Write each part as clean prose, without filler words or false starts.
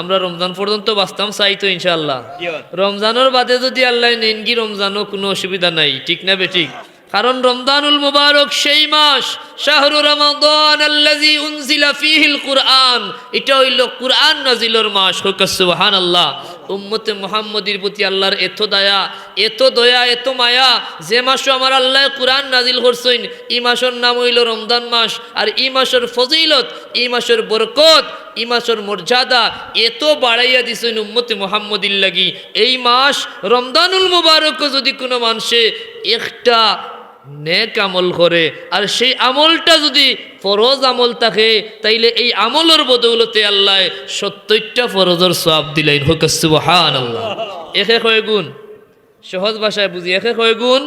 আমরা রমজান পর্যন্ত বাঁচতাম চাই তো ইনশাআল্লাহ। রমজানের বাদে যদি আল্লাহ নেনগি রমজানও কোনো অসুবিধা নাই, ঠিক না বেঠিক? কারণ রমজানুল মুবারক সেই মাস, শাহরু রমাদান আল্লাযী উনজিলা ফীহিল কুরআন, এটা হইল কুরআন নাজিলের মাস। সুবহানাল্লাহ। উম্মতে মুহাম্মদীর প্রতি আল্লাহর এত দয়া, এত দয়া, এত মায়া, যে মাসে আমার আল্লাহ কুরআন নাজিল করছেন এই মাসের নাম হইল রমজান মাস। আর এই মাসের ফজিলত, এই মাসের বরকত, এই মাসের মর্যাদা এত বাড়াইয়া দিছেন উম্মতে মুহাম্মদীর লাগি। এই মাস রমজানুল মুবারক যদি কোনো মানুষে একটা নেক আমল করে আর সেই আমলটা যদি ফরজ আমল থাকে, তাইলে এই আমলের বদৌলতে আল্লাহ 70টা ফরজের সওয়াব দিলেন। হোক সুবহানাল্লাহ। একে কয় গুণ? সহজ ভাষায় বুঝি, একে কয় গুণ?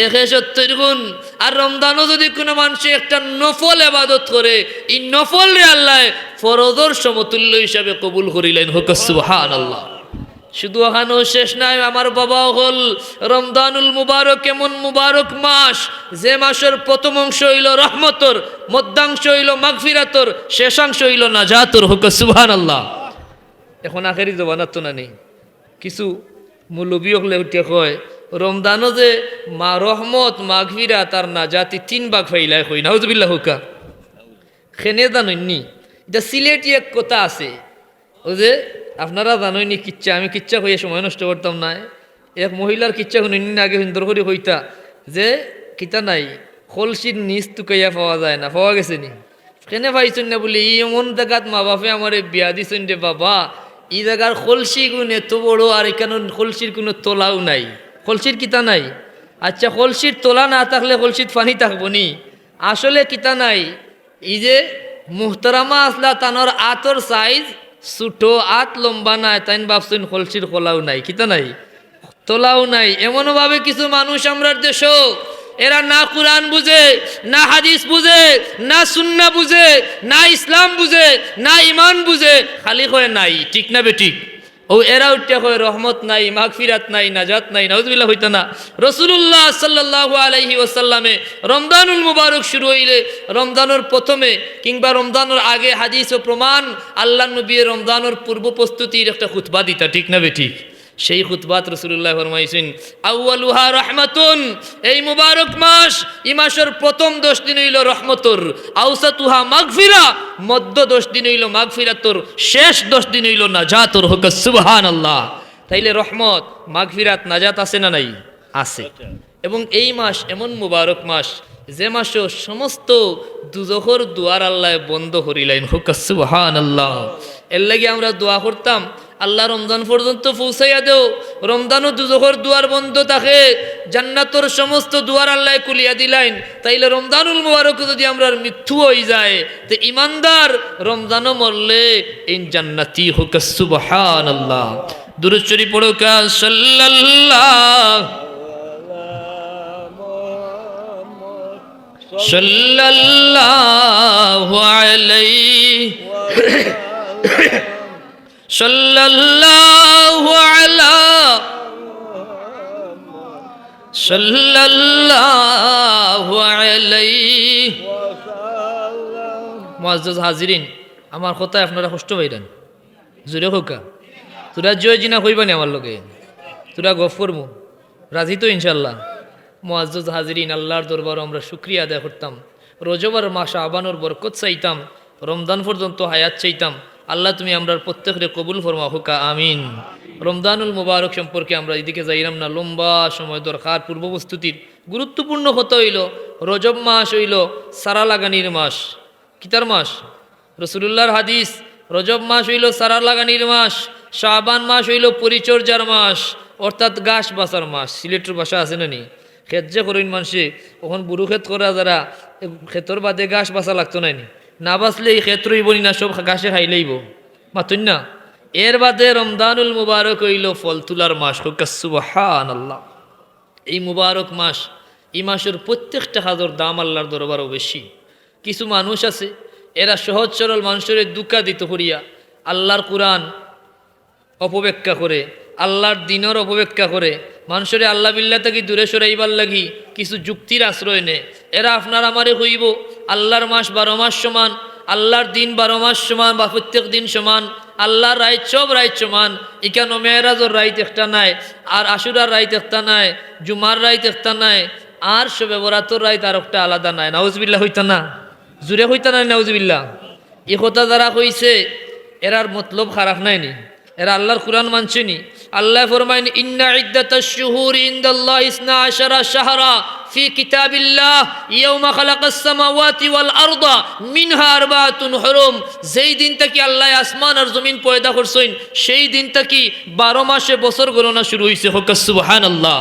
একে 70 গুণ। আর রমজানও যদি কোনো মানুষ একটা নফল ইবাদত করে, এই নফল রে আল্লাহ ফরজের সমতুল্য হিসাবে কবুল করিলেন। হোক সুবহানাল্লাহ। শুধু ওখানেও শেষ নাই, আমার বাবা হল রমজানুল মুবারক এমন মুবারক মাস, যে মাসের প্রথম অংশ হইল রহমতর, মধ্যাংশ হইল মাগফিরাতর, শেষাংশ হইল নাজাতর। হোক সুবহানাল্লাহ। এখন আখেরি জবানাত তো না নেই, কিছু মৌলবী হলে উঠে কয় রমজানও যে মা রহমত, মাগফিরাত আর নাজাতি 3 ভাগ ফাইলায় কই। নাউজুবিল্লাহ। হুকা খেনে জাননি, এটা সিলেটি এক কথা আছে, ও যে আপনারা জানোইনি কিচ্ছা, আমি কিচ্ছা হইয়া সময় নষ্ট করতাম না। এক মহিলার কিচ্ছা শুনিনি আগে সুন্দর করে হইতা, যে কিতা নাই কলসির নিচ টুকাইয়া পাওয়া যায় না, পাওয়া গেছে নি? কেনে পাইছেন না বলি, ই এমন জায়গাত মা বাপে আমার বিয়া দিছেন রে বাবা, এই জায়গার কলসি গুণ এত বড়, আর এখানে কলসির কোনো তোলাও নাই। কলসির কিতা নাই? আচ্ছা, কলসির তোলা না থাকলে কলসির পানি থাকবো নি? আসলে কিতা নাই, এই যে মুহতারামা আসলা তানোর আতর সাইজ ছোটো, আত লম্বা নাই, তাই ভাবছেন কলসির খোলাও নাই, কিতা নাই, তোলাও নাই। এমনও ভাবে কিছু মানুষ আমরার দেশ, এরা না কুরআন বুঝে, না হাদিস বুঝে, না সুন্না বুঝে, না ইসলাম বুঝে, না ইমান বুঝে, খালি কয় নাই, ঠিক না বেঠিক? ও এরা উঠতে কয় রহমত নাই, মাগফিরাত নাই, নাজাত নাই। নাউজুবিল্লাহ হইতো না? রাসূলুল্লাহ সাল্লাল্লাহু আলাইহি ওয়াসাল্লামে রমজানুল মুবারক শুরু হইলে রমজানের প্রথমে কিংবা রমজানের আগে হাদিস ও প্রমাণ আল্লাহ নবী রমজানের পূর্ব প্রস্তুতির একটা খুতবা দিতা, ঠিক না বেঠিক? সেই খুতবাত রাসূলুল্লাহ ফরমাইছেন আউয়ালুহা রাহমাতুন, এই মুবারক মাস, এই মাসের প্রথম 10 দিন হইল রহমতর, আউসাতুহা মাগফিরা, মধ্য 10 দিন হইল মাগফিরাতর, শেষ 10 দিন হইল নাজাতর। হোক সুবহানাল্লাহ। তাইলে রহমত, মাগফিরাত, নাজাত আছে না নাই? আছে। এবং এই মাস এমন মুবারক মাস, যে মাসে সমস্ত দুজখর দুয়ার আল্লাহ বন্ধ করিলেন। হোক সুবহানাল্লাহ। এর লাগি আমরা দোয়া করতাম, আল্লাহ রমজান পর্যন্ত পৌঁছাইয়া দেও, রমজানও দুজখর দুয়ার বন্ধ থাকে, জান্নাতর সমস্ত দুয়ার আল্লাহ খুলিয়া দিলেন। তাইলে রমজানুল মুবারক যদি আমরা মৃত্যু হয়ে যায়, তো ইমানদার রমজানও মরলে ইন জান্নাতি। হোক সুবহানাল্লাহ। দুরূদ শরীফ পড়ো কা সাল্লাল্লাহু আলাইহি সাল্লাল্লাহু আলা সাল্লাল্লাহু আলাইহি। মুআজ্জাজ হাজিরিন, আমার কথা আপনারা কষ্ট পাইলেন, জোরে হোকা তোরা জয় জিনা কইবানি আমার লগে, তোরা গফ করমু, রাজি তো ইনশাল্লাহ? মুআজ্জাজ হাজিরিন, আল্লাহর দরবারে আমরা শুকরিয়া আদায় করতাম, রজবার মাস আবানোর বরকত চাইতাম, রমজান পর্যন্ত হায়াত চাইতাম। আল্লাহ তুমি আমরা প্রত্যেকরে কবুল ফরমা। হোকা আমিন। রমজানুল মুবারক সম্পর্কে আমরা এদিকে যাইলাম না, লম্বা সময় দরকার পূর্ব প্রস্তুতির। গুরুত্বপূর্ণ কথা হইল রজব মাস হইল সারা লাগানির মাস। কিতার মাস? রাসূলুল্লাহর হাদিস, রজব মাস হইল সারা লাগানির মাস, শাবান মাস হইল পরিচর্যার মাস, অর্থাৎ ঘাস বাছার মাস। সিলেটের ভাষা আছে না নি? ক্ষেত যে করেন মানুষে, ওখান বুড়ো ক্ষেত করা যারা, ক্ষেতর বাদে ঘাস বাছা লাগতো না, না বাঁচলে এই ক্ষেত রইবনি না, সব ঘাসে খাইলেইব, মাতুন না? এর বাদে রমজানুল মুবারক হইল ফল তুলার মাস। হোক সুবহানাল্লাহ। এই মুবারক মাস, এই মাসের প্রত্যেকটা হাজার দাম আল্লাহর দরবারও বেশি। কিছু মানুষ আছে, এরা সহজ সরল মানুষের দুঃখা দিত করিয়া আল্লাহর কুরআন অপব্যাখ্যা করে, আল্লাহর দিনের অপব্যাখ্যা করে, মানুষের আল্লাহ বিল্লাহ থেকে দূরে সরাইবার লাগি কিছু যুক্তির আশ্রয় নেয়। এরা আপনার আমারে হইব আল্লাহর মাস 12 মাস সমান, আল্লাহর দিন 12 মাস সমান বা প্রত্যেক দিন সমান, আল্লাহর রাইত সব রাইত সমান। ইকানো মেয়েরাজর রাইত একটা নাই, আর আশুরার রাইত একটা নাই, জুমার রাইত একটা নাই, আর সবে বরাতর রাইত আর একটা আলাদা নাই। নাউজুবিল্লাহ হইতা না, জুড়ে হইতা না নাউজুবিল্লাহ। এ কথা যারা কইছে এরার মতলব খারাপ নাইনি, এরা আল্লাহর কুরআন মানছেনি। আল্লাহ ফরমাইন ইন্না ইদ্দাতাশ শুহুরি ইনদাল্লাহি 12 শাহরা ফি কিতাবিল্লাহ ইয়াওমা খালাকাস সামাওয়াতি ওয়াল আরদা মিনহা আরবাতুন হুরুম। যেই দিন থেকে আল্লাহ আসমান আর জমিন পয়দা করছেন সেই দিন থেকে 12 মাসে বছর গণনা শুরু হইছে। হোক সুবহানাল্লাহ।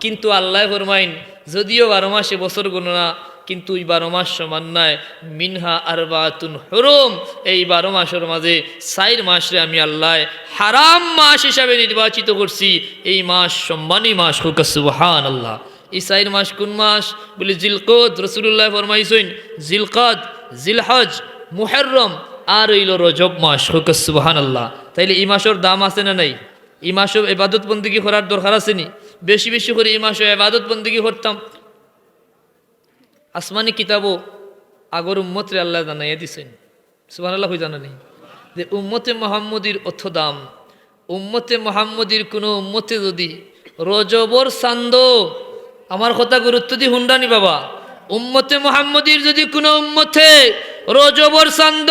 কিন্তু আল্লাহ ফরমাইন যদিও 12 মাসে বছর গণনা, কিন্তু এই 12 মাস সমান নয়। মিনহা আরবাতুন হুরুম, এই 12 মাসের মাঝে 4 মাসে আমি আল্লাহ হারাম মাস হিসাবে নির্বাচিত করছি। এই মাস সম্মানী মাস। হোক সুবহানাল্লাহ। এই 4 মাস কোন মাস বলে? জিলকদ, রাসূলুল্লাহ ফরমাইছেন জিলকদ, জিলহজ, মুহররম আর হইল রজব মাস। হোক সুবহানাল্লাহ। তাইলে এই মাসের দাম আছে না নাই? এই মাসও ইবাদত বন্দেগী করার দরকার আছে নি? বেশি বেশি করে এই মাসে ইবাদত বন্দেগী করতাম। আসমানি কিতাবও আগর উম্মতরে আল্লাহ জানাইয়া দিছেন। সুবহানাল্লাহ। হই জানা নেই যে উম্মতে মুহাম্মদীর অর্থ দাম। উম্মতে মুহাম্মদীর কোনো উম্মতে যদি রজবর চান্দ, আমার কথা গুরুত্ব দি হুন্ডানি বাবা, উম্মতে মুহাম্মদীর যদি কোনো উম্মতে রজবর চান্দ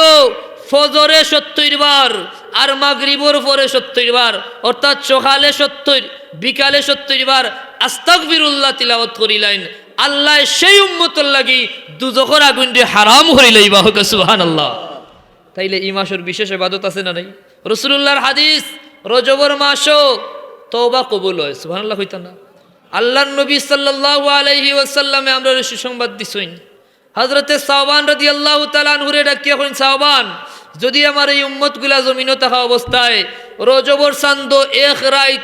ফজরে 70 বার আর মাগরিবর পরে 70 বার, অর্থাৎ সকালে 70 বিকালে 70 বার আস্তাগফিরুল্লাহ তিলাওয়াত করিলেন, আল্লাহ সেই উম্মতর লাগি দুজখর আগুন দিয়ে হারাম করিলেইবা। হোক সুবহানাল্লাহ। তাইলে এই মাসের বিশেষ ইবাদত আছে না নাই? রাসূলুল্লাহর হাদিস রজবর মাসও তওবা কবুল হয়। সুবহানাল্লাহ হইতা না? আল্লাহর নবী সাল্লাল্লাহু আলাইহি ওয়াসাল্লামে আমরা সুসংবাদ দিছেন। হযরতে সাওবান রাদিয়াল্লাহু তাআলা আনহুরে ডাকিয়া কইন, সাওবান, যদি আমার এই উম্মতগুলা জমিনে থাকা অবস্থায় রজবর চান্দ এক রাত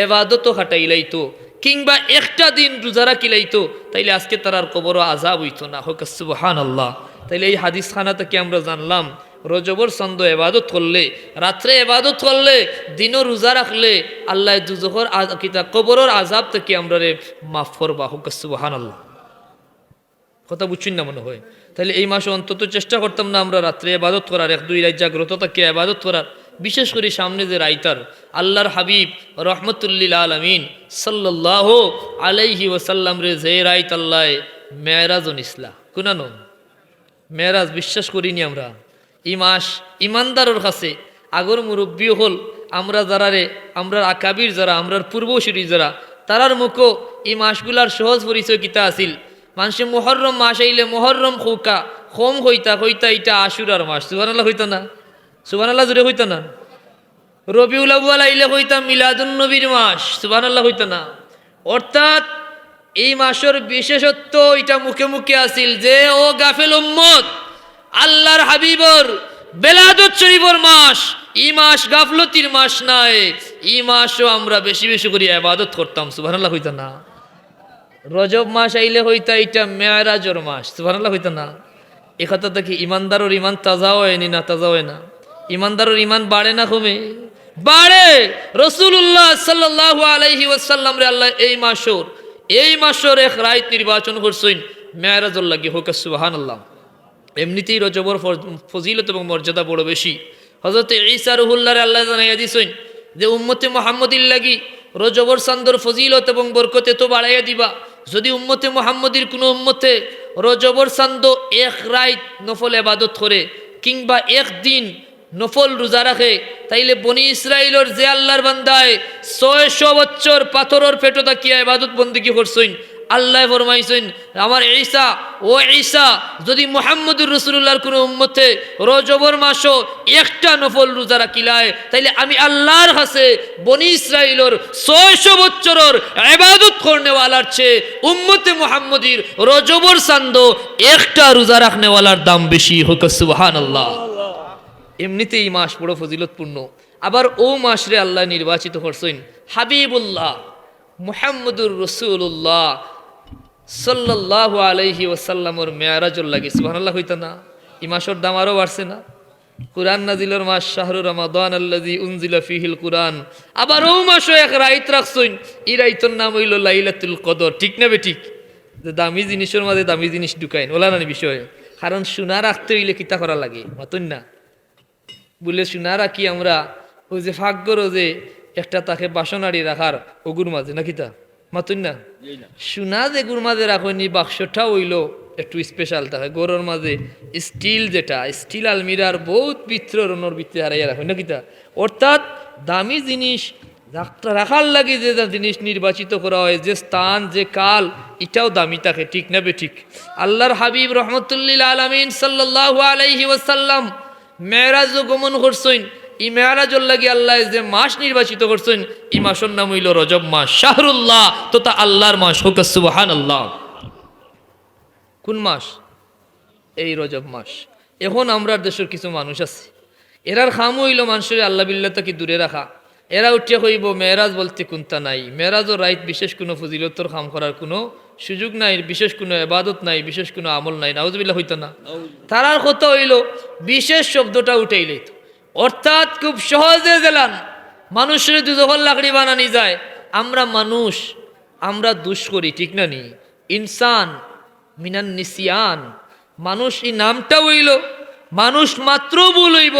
ইবাদত খাটাইলাইতো কিংবা একটা দিন রোজা রাখিলাইতো, তাইলে আজকে তার কবর আযাব হইতো না। হোক সুবহানাল্লাহ। তাইলে এই হাদিস খানা থেকে আমরা জানলাম রজবর চান্দ ইবাদত করলে, রাত্রে ইবাদত করলে, দিনও রোজা রাখলে আল্লাহ দুজখর কিতা কবরের আযাব থেকে আমরা মাফ করবা। হোক সুবহানাল্লাহ। কথা বুঝছেন না মনে হয়? তাহলে এই মাসে অন্তত চেষ্টা করতাম না আমরা রাত্রে ইবাদত করার, 1-2 রাত জাগ্রত থেকে ইবাদত করার। বিশেষ করে সামনে যে রাইতার আল্লাহর হাবিব রহমতুল্লিল আলামিন সাল্লাল্লাহু আলাইহি ওয়াসাল্লাম রে যে রাইত আল্লাহ মেরাজ নিসলা কুনানো মেরাজ বিশ্বাস করিনি আমরা। এই মাস ইমানদারের কাছে আগর মুরব্বী হল আমরা যারা রে, আমরা আকাবির যারা, আমরার পূর্বসূরি যারা, তারার মুখো এই মাসগুলার সহজ পরিচয় কিতা আছিল। মানুষে মুহররম মাস আইলে মুহররম খৌকা হোম হইতা হইতা এটা আশুরার মাস। সুবহানাল্লাহ হইতা না? সুবহানাল্লাহ জুড়ে হইতা না? রবিউল আউয়াল আইলে হইতা মিলাদুন নবীর মাস। সুবহানাল্লাহ হইতা না? অর্থাৎ এই মাসের বিশেষত্ব এটা মুখে মুখে আছিল যে ও গাফেল উম্মত, আল্লাহর হাবিবর বেলাদত শরীফর মাস, এই মাস গাফলতির মাস নাই। এই মাসও আমরা বেশি বেশি করে ইবাদত করতাম। সুবহানাল্লাহ হইতা না? রজব মাস আইলে হইতা এটা মেরাজর মাস। সুবহানাল্লাহ হইতা না? এ কথা থেকে ইমানদারের ইমান তাজা হয় না? তাজা হয় না? ইমানদারের ইমান বাড়ে না কমে? বাড়ে। রাসূলুল্লাহ সাল্লাল্লাহু আলাইহি ওয়াসাল্লাম রে আল্লাহ এই মাসের এক রাত নির্বাচন করছেন মেরাজর লাগি। হোক সুবহানাল্লাহ। এমনিতেই রজবর ফজিলত এবং মর্যাদা বড় বেশি। হযরত ঈসা রুহুল্লাহরে আল্লাহ জানাইয়া দিছেন যে উম্মতে মুহাম্মদির লাগি রজবর চান্দর ফজিলত এবং বরকতে তো বাড়াইয়া দিবা। যদি উম্মতে মুহাম্মদির কোনো উম্মতে রজবর চান্দ এক রাত নফল ইবাদত করে কিংবা একদিন নফল রোজা রাখে, তাইলে বনি ইসরাইলের যে আল্লাহর বান্দায় 600 বছর পাথরের পেটো তাকিয়া ইবাদত বন্দেগী করছেন, আল্লাহ ফরমাইছেন আমার ঈসা, ও ঈসা, যদি মুহাম্মদুর রাসূলুল্লাহর কোনো উম্মতে রজবর মাসও একটা নফল রোজা রাখিলায়, তাইলে আমি আল্লাহর কাছে বনি ইসরাইলের 600 বছরের ইবাদত করনেওয়ালার চেয়ে উম্মতে মুহাম্মদীর রজবর চান্দ একটা রোজা রাখনেওয়ালার দাম বেশি। হোক সুবহানাল্লাহ। এমনিতেই এই মাস বড় ফজিলতপূর্ণ। আবার ও মাসরে আল্লাহ নির্বাচিত করছেন হাবিবুল্লাহ মুহাম্মদুর রাসূলুল্লাহ সাল্লাল্লাহু আলাইহি ওয়াসাল্লামর মেরাজর লাগি। সুবহানাল্লাহ হইতা না? এই মাসের দাম আরো বাড়ছে না? কুরআন নাজিলের মাস শাহরু রমাদান আল্লাযী উনজিলা ফীহিল কুরআন। আবার ও মাসে এক রাত রাখছেন, এই রাতের নাম হইল লাইলাতুল কদর। ঠিক না বেঠিক? যে দামি জিনিসের মাঝে দামি জিনিস ঢুকাইন ওলা না বিষয়। কারণ সোনা রাখতে হইলে কিতা করা লাগে মাতুন না? বলে শোনা রাখি আমরা ওই যে ভাগ্যরও যে একটা তাকে বাসনাড়ি রাখার ওগুর মাঝে নাকি তা মাতুন না শোনা যে গুর মাঝে রাখনি বাক্সটা হইল একটু স্পেশাল থাকে গরুর মাঝে স্টিল যেটা স্টিল আলমিরার বহুত ভিতর রনর ভিতরে হারাইয়া রাখো নাকি তা অর্থাৎ দামি জিনিস রাখার লাগে যে জিনিস নির্বাচিত করা হয় যে স্থান যে কাল এটাও দামি থাকে ঠিক না বে ঠিক আল্লাহর হাবিব রহমতুল্লিল আলামিন সাল্লাল্লাহু আলাইহি ওয়াসাল্লাম মেরাজ গমন করছেন এই মেরাজর লাগি আল্লাহ যে মাস নির্বাচিত করছেন এই মাসের নাম হইল রজব মাস শাহরুল্লাহ তথা আল্লাহর মাস হোক সুবহানাল্লাহ কোন মাস এই রজব মাস এখন আমরা দেশের কিছু মানুষ আছে এরার খাম হইল মানুষের আল্লাহ বিল্লাহ থেকে দূরে রাখা এরা উঠিয়া কইব মেরাজ বলতে কোনটা নাই মেরাজও রাইত বিশেষ কোনো ফজিলতর খাম করার কোনো সুযোগ নাই বিশেষ কোনো ইবাদত নাই বিশেষ কোনো আমল নাই নাউজুবিল্লাহ হইতো না তারার কথা হইল বিশেষ শব্দটা উঠাইলে তো অর্থাৎ খুব সহজে গেলাম মানুষের দুজহর লাকড়ি বানানি যায় আমরা মানুষ আমরা দুষ করি ঠিক না নি ইনসান মিনান নিসিয়ান মানুষ এই নামটা হইল মানুষ মাত্র ভুল হইব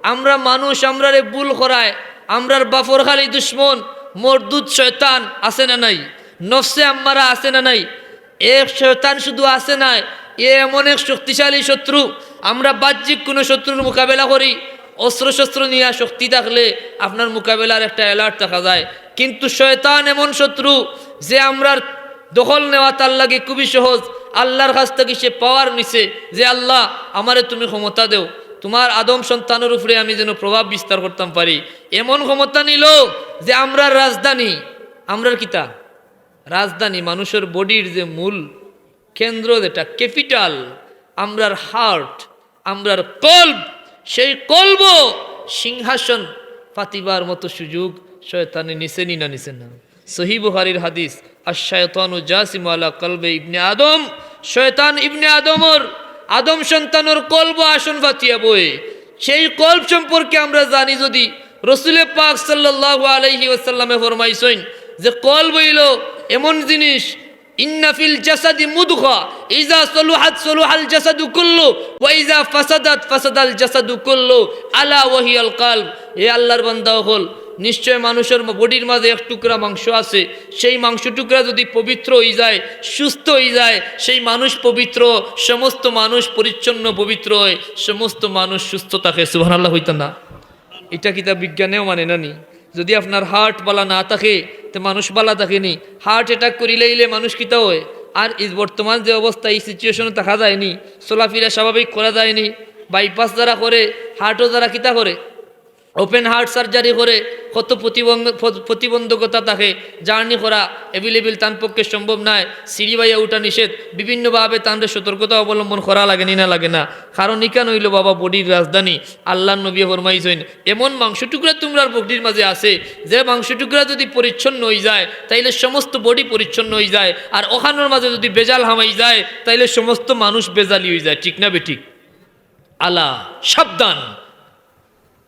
আমরা মানুষ আমরারে ভুল করায় আমরার বাফর খালি দুশ্মন মরদুদ শয়তান আছে না নাই নফসে আম্মারা আছে না নাই এক শয়তান শুধু আছে না এ এমন এক শক্তিশালী শত্রু আমরা বাহ্যিক কোনো শত্রুর মোকাবেলা করি অস্ত্র শস্ত্র নিয়ে শক্তি থাকলে আপনার মোকাবেলার একটা অ্যালার্ট থাকা যায় কিন্তু শয়তান এমন শত্রু যে আমরার দখল নেওয়া তার লাগে খুবই সহজ আল্লাহর কাছ থেকে সে পাওয়ার নিছে যে আল্লাহ আমারে তুমি ক্ষমতা দেও তোমার আদম সন্তানের উপরে আমি যেন প্রভাব বিস্তার করতাম পারি এমন ক্ষমতা নিল যে আমরার রাজধানী আমরার কিতা রাজধানী মানুষের বডির যে মূল কেন্দ্র যেটা ক্যাপিটাল আমরার হার্ট আমরার কল্ব সেই কল্ব সিংহাসন পাতিবার মতো সুযোগ শয়তানে নিছেনি না নিছেন না সহিহ বুখারীর হাদিস আশ-শায়তানু জাসিমু আলা কলবে ইবনে আদম শয়তান ইবনে আদম সন্তানের কল্ব আসন ফাতিয়া বয়ে সেই কল্ব সম্পর্কে আমরা জানি যদি রাসূল পাক সাল্লাল্লাহু আলাইহি ওয়াসাল্লামে ফরমাইছেন যে কল্ব হইল এমন জিনিস ইন্না ফিল জাসাদি মুদগা ইজা সলুহাত সলুহাল জাসাদু কুল্লু ওয়া ইজা ফাসাদাত ফাসাদাল জাসাদু কুল্লু আলা ওয়াহিয়াল কলব এ আল্লাহর বান্দা হল নিশ্চয় মানুষের বডির মাঝে এক টুকরা মাংস আছে সেই মাংস টুকরা যদি পবিত্র হয়ে যায় সুস্থ হয়ে যায় সেই মানুষ পবিত্র সমস্ত মানুষ পরিচ্ছন্ন পবিত্র হয় সমস্ত মানুষ সুস্থ থাকে সুবহানাল্লাহ হইতো না এটা কিতা বিজ্ঞানেও মানে না নি যদি আপনার হার্ট বালা না থাকে তো মানুষ বালা থাকেনি হার্ট অ্যাটাক করিলেইলে মানুষ কিতা হয় আর এই বর্তমান যে অবস্থা এই সিচুয়েশনে দেখা যায়নি চলাফেরা স্বাভাবিক করা যায়নি বাইপাস যারা করে হার্টও যারা কিতা করে ওপেন হার্ট সার্জারি করে কত প্রতিবন্ধকতা থাকে জার্নি করা অ্যাভেলেবেল তার পক্ষে সম্ভব নয় সিঁড়ি বাইয়া উঠা নিষেধ বিভিন্নভাবে তাদের সতর্কতা অবলম্বন করা লাগেনি না লাগে না কারণ ইকান হইল বাবা বডির রাজধানী আল্লাহ নবী ফরমাইছেন এমন মাংস টুকরা তোমরার বডির মাঝে আছে যে মাংস টুকরা যদি পরিচ্ছন্ন হয়ে যায় তাইলে সমস্ত বডি পরিচ্ছন্ন হয়ে যায় আর ওখানোর মাঝে যদি বেজাল হামাই যায় তাইলে সমস্ত মানুষ বেজালি হয়ে যায় ঠিক না বেঠিক আলা সাবধান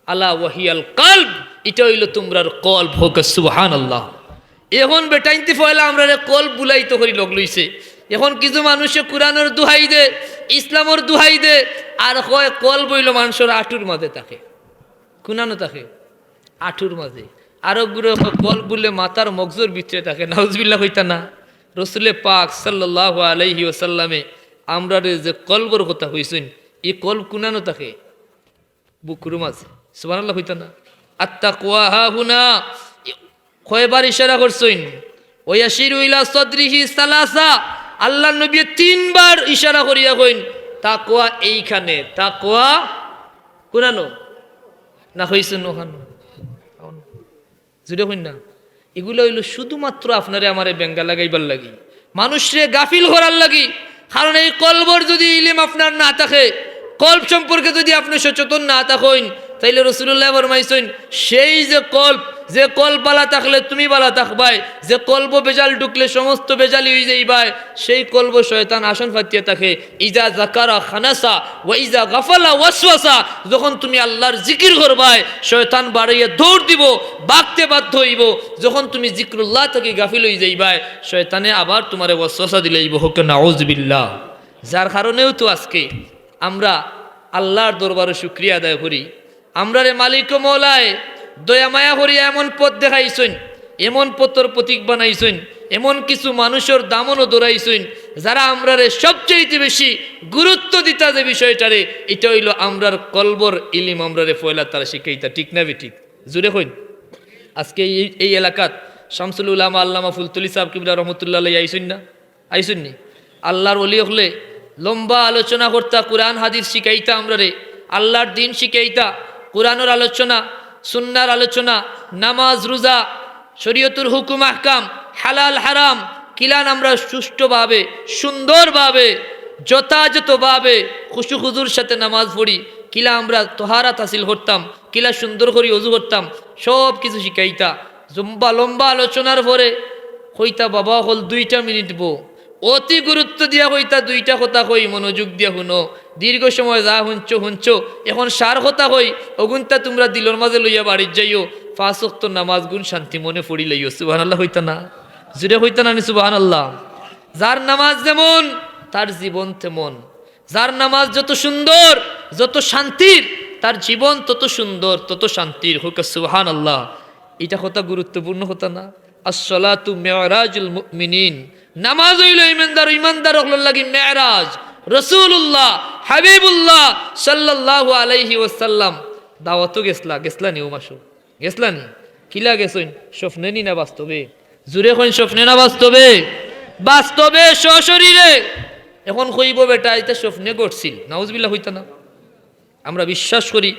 আলা ওয়াহিয়াল কলব এটা হইল তোমরার কলব হোক সুবহানাল্লাহ এখন বেটাইতে ফয়লা আমরা কলব বুলাইতে করি লগ লইছে এখন কিছু মানুষে কোরআনের দুহাই দে ইসলামের দুহাই দে আর কয় কলব হইল মানুষের আঁটুর মাঝে থাকে কোনানো থাকে আঁটুর মাঝে আরো গুলো কলব বলে মাথার মগজুর ভিতরে থাকে নাউজুবিল্লাহ হইতা না রাসূল পাক সাল্লাল্লাহু আলাইহি ওয়াসাল্লামে আমরা যে কলবর কথা কইছেন এই কলব কোনানো থাকে বুকুর মাঝে সুবহানাল্লাহ হইতো না আত্তাকওয়া হাহুনা কয়বার ইশারা করছেন ওয়াশিরু ইলা সাদরিহি সালাসা আল্লাহ নবী তিনবার ইশারা করিয়া কইন তাকওয়া এইখানে তাকওয়া কোনানো না হইছেন ওখানে জুড়ে হইন না এগুলো হইল শুধুমাত্র আপনারে আমারে বেঙ্গা লাগাইবার লাগি মানুষরে গাফিল করার লাগি কারণ এই কলবর যদি ইলম আপনার না থাকে কল্ব সম্পর্কে যদি আপনি সচেতন না থাকেন তাইলে রাসূলুল্লাহ ফরমাইছেন সেই যে কল্ব বালা থাকলে তুমি বালা থাকবাই যে কল্ব বেজাল ঢুকলে সমস্ত বেজালি হয়ে যাইবাই সেই কল্ব শয়তান আসন ফাটিয়ে থাকে ইজা যাকারা খানাসা ওয়া ইজা গাফালা ওয়াসওয়াসা যখন তুমি আল্লাহর জিকির করবাই শয়তান বাড়িয়ে দৌড় দিব বাকতে বাধ্য হইব যখন তুমি জিকরুল্লাহ থেকে গাফিল হয়ে যাইবাই শয়তানে আবার তোমারে ওয়াসওয়াসা দিলাইব হোক নাউজুবিল্লাহ যার কারণেও তো আজকে আমরা আল্লাহর দরবারে শুকরিয়া আদায় করি আমরারে মালিক ও মৌলায় দয়া মায়া করিয়া এমন পথ দেখাইছেন, এমন পথর প্রতীক বানাইছেন, এমন কিছু মানুষের দামনও দৌড়াইছেন যারা আমরারে সবচেয়ে বেশি গুরুত্ব দিতা যে বিষয়টারে, এটা হইল আমরার কলবর ইলিম আমরারে ফয়লা তারা শিখাইতা। ঠিক না বেঠিক? জুড়ে হইন। আজকে এই এলাকাত শামসুল উলামা আল্লামা ফুলতুলি সাহেব কিবলা রহমতুল্লাহ আইসুন না? আইসুন নি? আল্লাহর ওলি হলে লম্বা আলোচনা করতা, কোরআন হাদিস শিখাইতা আমরারে, আল্লাহর দিন শিখাইতা, কোরআনের আলোচনা, সুন্নার আলোচনা, নামাজ রোজা, শরীয়তুল হুকুম আহকাম, হালাল হারাম কিলান আমরা সুষ্ঠুভাবে সুন্দরভাবে যথাযথভাবে খুশু খুজুর সাথে নামাজ পড়ি, কিলা আমরা তোহারাত হাসিল করতাম, কিলা সুন্দর করে অজু করতাম, সব কিছু শিখাইতা। লম্বা লম্বা আলোচনার পরে হইতা বাবা হল 2টা মিনিট অতি গুরুত্ব দিয়া হইতা 2টা কথা কই, মনোযোগ দিয়া শুনো, দীর্ঘ সময় যা হুঞ্চ এখন সার কথা কই, অগুনটা তোমরা দিলর মাঝে লইয়া বাড়ির যাইও, 5 ওয়াক্ত নামাজ গুণ শান্তি মনে পড়ি লইও। সুবহানাল্লাহ হইতা না? জুড়ে হইতা না? সুবহানাল্লাহ। যার নামাজ যেমন তার জীবন তেমন, যার নামাজ যত সুন্দর যত শান্তির, তার জীবন তত সুন্দর তত শান্তির। হোক সুবহানাল্লাহ। এটা কথা গুরুত্বপূর্ণ কথা না? আসসালাতু মিরাজুল মুমিনিন, নামাজ হইল ইমানদার হল লাগি মেরাজ। রাসূলুল্লাহ হাবিবুল্লাহ সাল্লাল্লাহু আলাইহি ওয়াসাল্লাম দাওয়াতও গেছলানি ও মাসো গেছলানি, কিলা গেছইন? স্বপ্নে নি না বাস্তবে? জুড়ে কইন স্বপ্নে না বাস্তবে? বাস্তবে সশরীরে। এখন কইব বেটা এটা স্বপ্নে ঘটছিল, নাউজুবিল্লাহ হইতা না? আমরা বিশ্বাস করি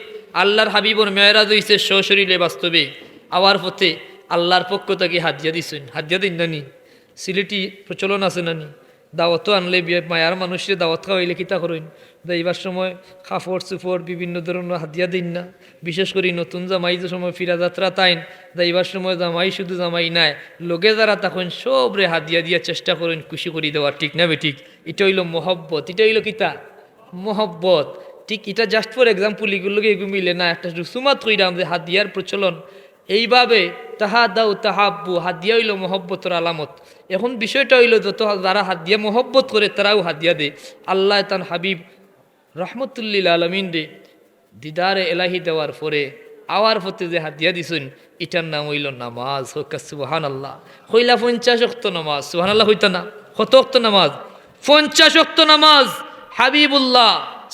আল্লাহর হাবিবর মেরাজ হইছে সশরীরে বাস্তবে। আওয়ার পথে আল্লাহর পক্ষ থেকে হাদিয়া দিছেন, হাদিয়া দিন নানি? সিলেটি প্রচলন আছে নানি? দাওয়াতও আনলে মায়ার মানুষের দাওয়াত খাওয়াইলে কিতা করেন? যাইবার সময় কাপড় চুপড় বিভিন্ন ধরনের হাদিয়া দিন না? বিশেষ করে নতুন জামাই যে সময় ফিরা যাত্রা তাইন, যাইবার সময় জামাই শুধু জামাই নাই, লোকে যারা তখন সবরে হাদিয়া দিয়া চেষ্টা করেন খুশি করে দেওয়ার। ঠিক না বেঠিক? এটা হইল মহব্বত, এটা হইল কিতা? মহব্বত। ঠিক এটা জাস্ট ফর এক্সাম্পল, এগুলোকে এগুলো মিলে না। একটা রুসুমাত কইরাম যে হাদিয়ার প্রচলন এইভাবে, তাহা দাও তাহাব্বু, হাদিয়া হইল মহব্বতের আলামত। এখন বিষয়টা হইল যত যারা হাদিয়া মহব্বত করে তারাও হাদিয়া দে। আল্লাহ তান হাবিব রহমতুল্লিল আলমিন রে দিদারে এলাহি দেওয়ার পরে আওয়ার পথে যে হাদিয়া দিছেন, এটার নাম হইল নামাজ। সুবহানাল্লাহ। হইলা 50 ওয়াক্ত নামাজ। সুবহানাল্লাহ হইতা না? কত ওয়াক্ত নামাজ? 50 ওয়াক্ত নামাজ। হাবিবুল্লাহ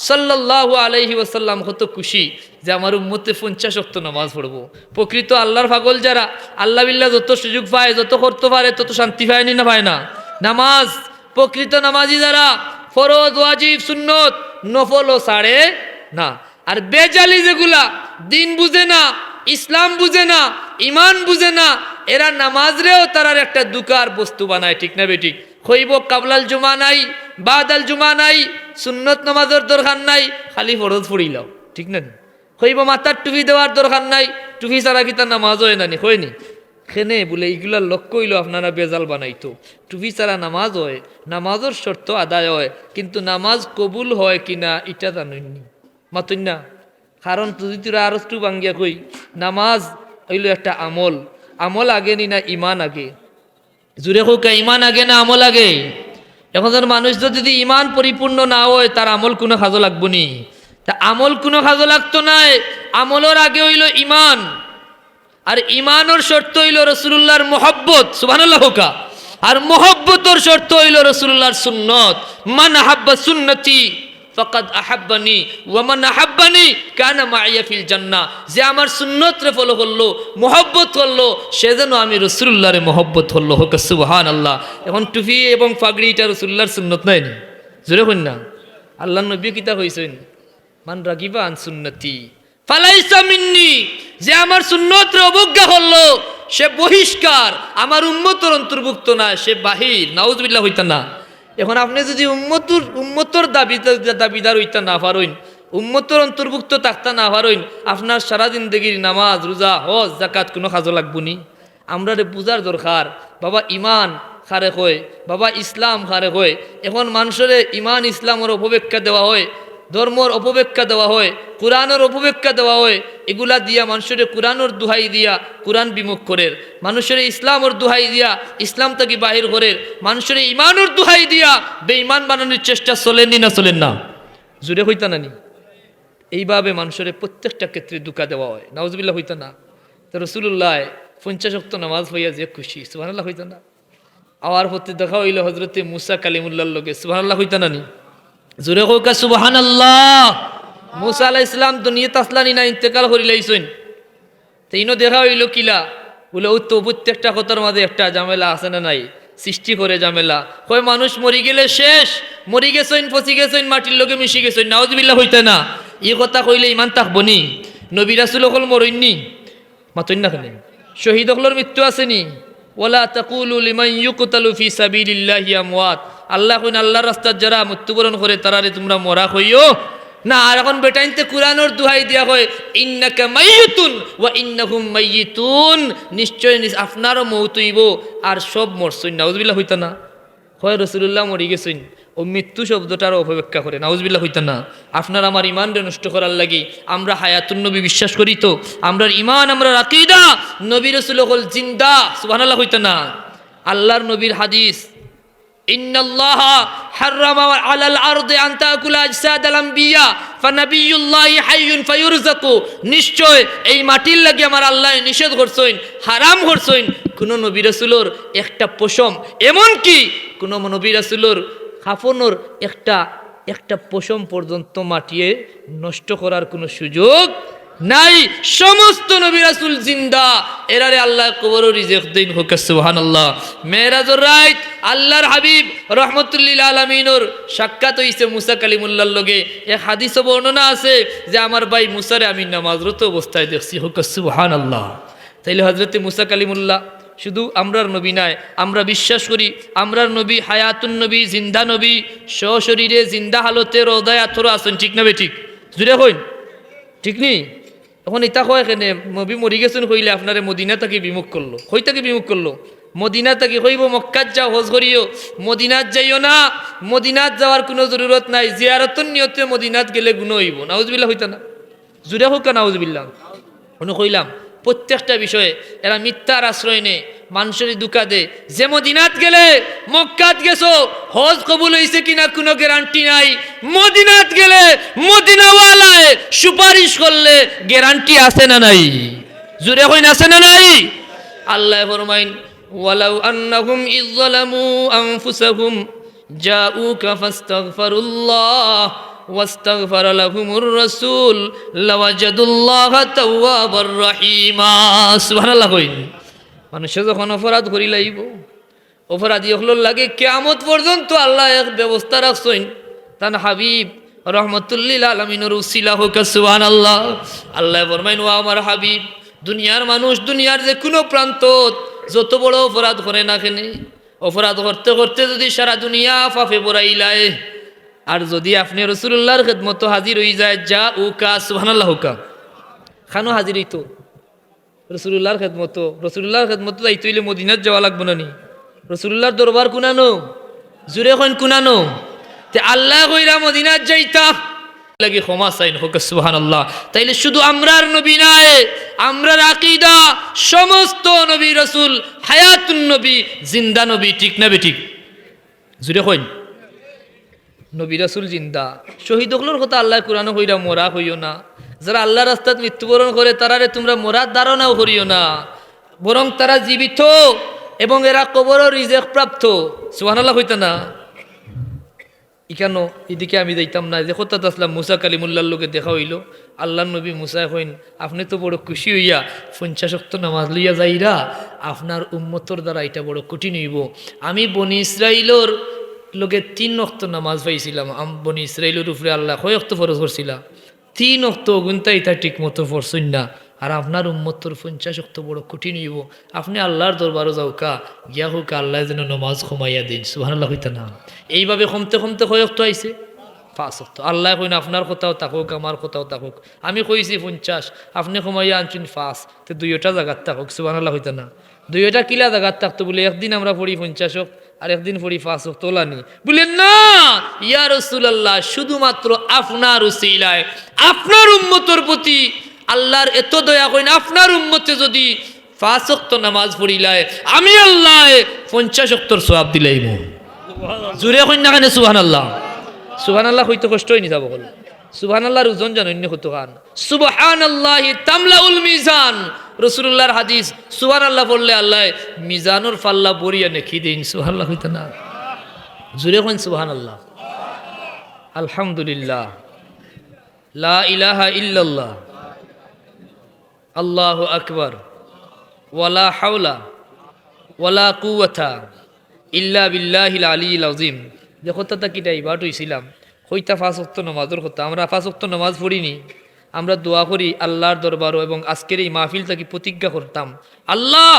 সাল্লাল্লাহু আলাইহি ওয়াসাল্লাম কত খুশি যে আমার উম্মতে 50 ওয়াক্ত নামাজ পড়বো। প্রকৃত আল্লাহর পাগল যারা, আল্লাহ বিল্লাহ যত সুযোগ পায়, যত করতে পারে, তত শান্তি পায়নি না পায় না? নামাজ প্রকৃত নামাজি যারা ফরজ ওয়াজিব সুন্নত নফলও ছাড়ে না। আর বেজালি যেগুলা দিন বুঝে না, ইসলাম বুঝে না, ইমান বুঝে না, এরা নামাজরেও তারার একটা দুকার বস্তু বানায়। ঠিক না বেঠিক? হইব কাবলাল জুমা নাই, বাদাল জুমা নাই, সুন্নত নামাজের দরকার নাই, খালি ফরজ পড়িলাও। ঠিক না? হইব মাথার টুপি দেওয়ার দরকার নাই, টুপি ছাড়া কি তার নামাজ হয় নানি? হয়নি? খেনে বলে এইগুলার লক্ষ্য হইল আপনারা বেজাল বানাইতো। টুপি ছাড়া নামাজ হয়, নামাজের শর্ত আদায় হয়, কিন্তু নামাজ কবুল হয় কিনা এটা জানেননি, মাতুন না? কারণ তুই তোরা আরো একটু বাঙ্গিয়া কই, নামাজ হইল একটা আমল। আমল আগে নি না ইমান আগে? জুড়ে হোক, ইমান আগে না আমল আগে? এখন মানুষ যদি ইমান পরিপূর্ণ না হয়, তার আমল কোনো কাজও লাগবো নি? তা আমল কোনো কাজও লাগতো নাই। আমলের আগে হইল ইমান, আর ইমানের শর্ত হইল রাসূলুল্লাহর মুহাব্বত। সুবহানাল্লাহ হোক। আর মুহাব্বতের শর্ত হইল রাসূলুল্লাহর সুন্নত। মান আহাব্বা সুন্নতি ফাকাদ আহাব্বানি ওয়া মান আহাব্বানি কানা মাইয়া ফিল জান্নাহ। যে আমার সুন্নতরে ফলো করলো, মুহাব্বত করলো, সে যেন আমি রাসূলুল্লাহরে মুহাব্বত করলো। হোক সুবহানাল্লাহ। এখন টুপি এবং পাগড়ি এটা রাসূলুল্লাহর সুন্নত নাই নি? জোরে কইন না? আল্লাহর নবী কিতা কইছেন? মান রাগিবা আন সুন্নতি ফালাইসা মিন্নি। যে আমার সুন্নতরে অবজ্ঞা করলো, সে বহিষ্কার, আমার উম্মতের অন্তর্ভুক্ত না, সে বাহির। নাউজুবিল্লাহ হইতা না? এখন আপনি যদি উম্মতর দাবিদার হইতা না পারেন, উম্মতর অন্তর্ভুক্ত থাকতা না পারেন, আপনার সারা জিন্দগির নামাজ রোজা হজ যাকাত কোনো কাজও লাগবো নি? আমরা বুঝার দরকার বাবা, ইমান খারে হয়, বাবা ইসলাম খারে হয়। এখন মানুষের ইমান ইসলামের অপব্যাখ্যা দেওয়া হয়, ধর্মর অপব্যাখ্যা দেওয়া হয়, কোরআনের অপব্যাখ্যা দেওয়া হয়। এগুলা দিয়া মানুষের কোরআনের দুহাই দিয়া কোরআন বিমুখ করে, মানুষের ইসলামের দুহাই দিয়া ইসলাম থেকে বাহির করে, মানুষের ইমানের দুহাই দিয়া বেঈমান বানানোর চেষ্টা চলেনি না? চলেন না? জুড়ে হইতা নানি? এইভাবে মানুষের প্রত্যেকটা ক্ষেত্রে দুঃখা দেওয়া হয়, নাউজুবিল্লাহ হইতো না। তো রসুল্লাহ 50 ওয়াক্ত নামাজ হইয়া যে খুশি, সুবহানাল্লাহ হইতো না। আওয়ার প্রতি দেখা হইল হজরতে মুসা কালিমুল্লাহর লগে, সুবহানাল্লাহ হইতো না নি? জোরে হোকা সুবহানাল্লাহ। মুসা আলাইহিস সালাম দুনিয়াতে আসলানি না, ইন্তেকাল করি লাইছেন। তো ইনো দেখা হইল কিলা বলে ও তো প্রত্যেকটা কথার মাঝে একটা ঝামেলা আছে না নাই, সৃষ্টি করে ঝামেলা। কয় মানুষ মরি গেলে শেষ, মরি গেছেন পচি গেছেন মাটির লগে মিশি গেছেন, নাউজুবিল্লাহ হইতে না। এই কথা কইলে ইমান থাকবনি? নবী রাসূল হল মরইননি, মাতইন না কেন? শহীদ হলর মৃত্যু আসেনি? ওয়ালা তাকুলু লিমান ইউকতালু ফি সাবিলিল্লাহি আমওয়াত। আল্লাহ কইন আল্লাহর রাস্তায় যারা মৃত্যুবরণ করে তারারে তোমরা মরা কইও না। আর এখন বেটাইনতে কুরআনের দোহাই দিয়া কয় ইন্নাকা মাইয়িতুন ওয়া ইন্নাহুম মাইয়িতুন, নিশ্চয় আপনারও মওত হইব আর সব মরছইন, নাউজুবিল্লাহ হইতা না? হয় রাসূলুল্লাহ মরি গেছেন, ও মৃত্যু শব্দটার অপব্যাখ্যা করে, নাউজুবিল্লাহ হইতা না? আপনার আমার ইমানরে নষ্ট করার লাগি আমরা হায়াতুন নবী বিশ্বাস করি, তো আমরা ইমান আমরা আকীদা নবী রাসূল হল জিন্দা, সুবহানাল্লাহ হইতা না? আল্লাহর নবীর হাদিস, ইন্নাল্লাহা হারামা আলাল আরদি আন তাকুলা আজসাদাল আম্বিয়া ফানাবিয়ুল্লাহি হাইয়ুন ফায়ুরযাকু, নিশ্চয় এই মাটির লাগি আমার আল্লাহ নিষেধ করছেন, হারাম করছেন কোন নবী রাসূলের একটা পশম, এমন কি কোন নবী রাসূলের কাফনের একটা পশম পর্যন্ত মাটিয়ে নষ্ট করার কোনো সুযোগ নাই। সমস্ত নবী রাসূল জিন্দা, এরারে আল্লাহ কবর রিজিক দেন, হোক সুবহানাল্লাহ। মেরাজুর রাত আল্লাহর হাবিব রহমতুল্লিল আলামিনের সাক্ষাৎ হইছে মুসা কালিমুল্লাহর লগে। এক হাদিসে বর্ণনা আছে যে আমার ভাই মুসারে আমি নামাজরত অবস্থায় দেখছি, হোক সুবহানাল্লাহ। তাইলে হযরতে মুসা কালিমুল্লাহ শুধু আমরার নবী নাই, আমরা বিশ্বাস করি আমরার নবী হায়াতুন নবী, জিন্দা নবী, সশরীরে জিন্দা হালতে রোদায় আথর আছেন, ঠিক না বে ঠিক? জুড়ে কইন ঠিক নি? এখন ইতা কয় কেনে নবী মরি গেছেন কইলে আপনারে মদিনা থেকে বিমুখ করলো, কই থেকে বিমুখ করলো? মদিনা থেকে কইব মক্কাত যাও হজ করিও, মদিনাত যাইও না, মদিনাত যাওয়ার কোনো জরুরত নাই, জিয়ারতর নিয়তে মদিনাত গেলে গুণ হইব, নাউজুবিল্লাহ হইতা না? জুড়ে হোক নাউজুবিল্লাহ। অনু কইলাম প্রত্যেকটা বিষয়ে এরা মিথ্যার আশ্রয় নেই, মানুষের দুঃখা দে। যে মদিনাত গেলে, মক্কাত গেছো, হজ কবুল হইছে কিনা কোনো গ্যারান্টি নাই। মদিনাত গেলে মদিনাওয়ালায় সুপারিশ করলে গ্যারান্টি আছে না নাই? জুড়ে কইন আছে না নাই? আল্লাহ ফরমাইন ওয়ালাউ আন্নাহুম ইয যালামু আনফুসাহুম জাউকা ফাস্তাগফিরুল্লাহ ওয়াস্তাগফার লাহুমুর রাসূল লাওয়াজাদুল্লাহা তাওয়াবার রহিমা, সুবহানাল্লাহ কইন। মানুষ যখন অপরাধ করি লাইব, অপরাধী হলো লাগে কিয়ামত পর্যন্ত আল্লাহ এক ব্যবস্থা রাখছেন, তান হাবিব রহমতুল্লিল আলামিনের উসিলা হোক সুবহানাল্লাহ। আল্লাহ ফরমাইন ও আমার হাবিব, দুনিয়ার মানুষ দুনিয়ার যে কোনো প্রান্ত যত বড় অপরাধ করে না কেন, অপরাধ করতে করতে যদি সারা দুনিয়া ফাফে পড়াইলায়, আর যদি আপনি রাসূলুল্লাহর খিদমত হাজির হয়ে যায়, যা উকা সুবহানাল্লাহ হুকা খানো হাজির হইতো রাসূলুল্লাহর খিদমত যাইতে হইলে মদিনাত যাওয়া লাগবে না নি? রাসূলুল্লাহর দরবার কুনানো, জুরে কইন কুনানো। তে আল্লাহ কইরা মদিনাত যাইতা লাগি ক্ষমা চাইন, হোক সুবহানাল্লাহ। তাইলে শুধু আমরার নবী নাই, আমরার আকীদা সমস্ত নবী রাসূল হায়াতুন নবী, জিন্দা নবী, ঠিক না বেঠিক? জুরে কইন নবী রাসূল জিন্দা। শহীদ হলোর কথা আল্লাহ কুরআনে কইরা মরা হইও না। যারা আল্লাহর রাস্তায় মৃত্যুবরণ করে তারারে তোমরা মরার ধারণাও করিও না, বরং তারা জীবিত এবং এরা কবরও রিজিক প্রাপ্ত, সুবহানাল্লাহ হইতা না? ইকানো এদিকে আমি যাইতাম না, যে কথা আসলাম মুসা কালিমুল্লাহর লোকে দেখা হইল। আল্লাহ নবী মুসা কইন আপনি তো বড় খুশি হইয়া 50 ওয়াক্ত নামাজ লইয়া যাইরা, আপনার উম্মতর দ্বারা এটা বড় কঠিন হইব। আমি বনি ইসরাইলের লোকে 3 ওয়াক্ত নামাজ পাইছিলাম, বনি ইসরাইলের উপরে আল্লাহ কয় ওয়াক্ত ফরজ করছিলা? 3 ওয়াক্ত গুনতা এটা ঠিক মতো পড়ছই না, আর আপনার উম্মতর 50 ওয়াক্ত বড় কঠিন হইব। আপনি আল্লাহর দরবারও যাওকা গিয়া হোক আল্লাহ যেন নামাজ কমাইয়া দিন, সুবহানাল্লাহ হইতা না? এইভাবে কমতে কমতে কয় ওয়াক্ত আইছে? 5 ওয়াক্ত। আল্লাহ কইন আপনার কথাও থাকুক আমার কথাও থাকুক, আমি কইছি 50, আপনি কমাইয়া আনছেন 5, তো 2টা জায়গাত থাকুক, সুবহানাল্লাহ হইতা না? 2টা কিলা জায়গাত থাকতো বলে একদিন আমরা পড়ি 50 ওয়াক্ত আর একদিন পড়ি 5 ওয়াক্ত, তোলানি বলেন না ইয়া রাসূলুল্লাহ, শুধুমাত্র আপনার উসিলায় আপনার উম্মতের প্রতি আল্লাহর এত দয়া কইন, আপনার উম্মতে যদি 5 ওয়াক্ত নামাজ পড়িলায় আমি আল্লাহ 50 ওয়াক্তর সওয়াব দিলাইমু। জোরে কইন না কেন সুবহানাল্লাহ? সুবহানাল্লাহ হইতে কষ্ট হয়নি যাব বল। সুবহানাল্লাহর ওজন জানেন কত খান? সুবহানাল্লাহি তামলাউল মিজান। রাসূলুল্লাহর হাদিস, সুবহানাল্লাহ বললে আল্লাহ মিজানুর পাল্লা বরিয়া নেকি দেন। সুবহানাল্লাহ হইতো না? জুরে কোন সুবহানাল্লাহ। আলহামদুলিল্লাহ, লা ইলাহা ইল্লাল্লাহ, আল্লাহু আকবার, ওয়ালা হাওলা ওয়ালা কুওয়াতা ইল্লা বিল্লাহিল আলিয়্যিল আযীম। যে কথাটা কিটা ইবাদ হইছিলাম হইতা 5 ওয়াক্ত নামাজের কথা। আমরা 5 ওয়াক্ত নামাজ পড়িনি, আমরা দোয়া করি আল্লাহর দরবারও, এবং আজকের এই মাহফিল থেকে প্রতিজ্ঞা করতাম, আল্লাহ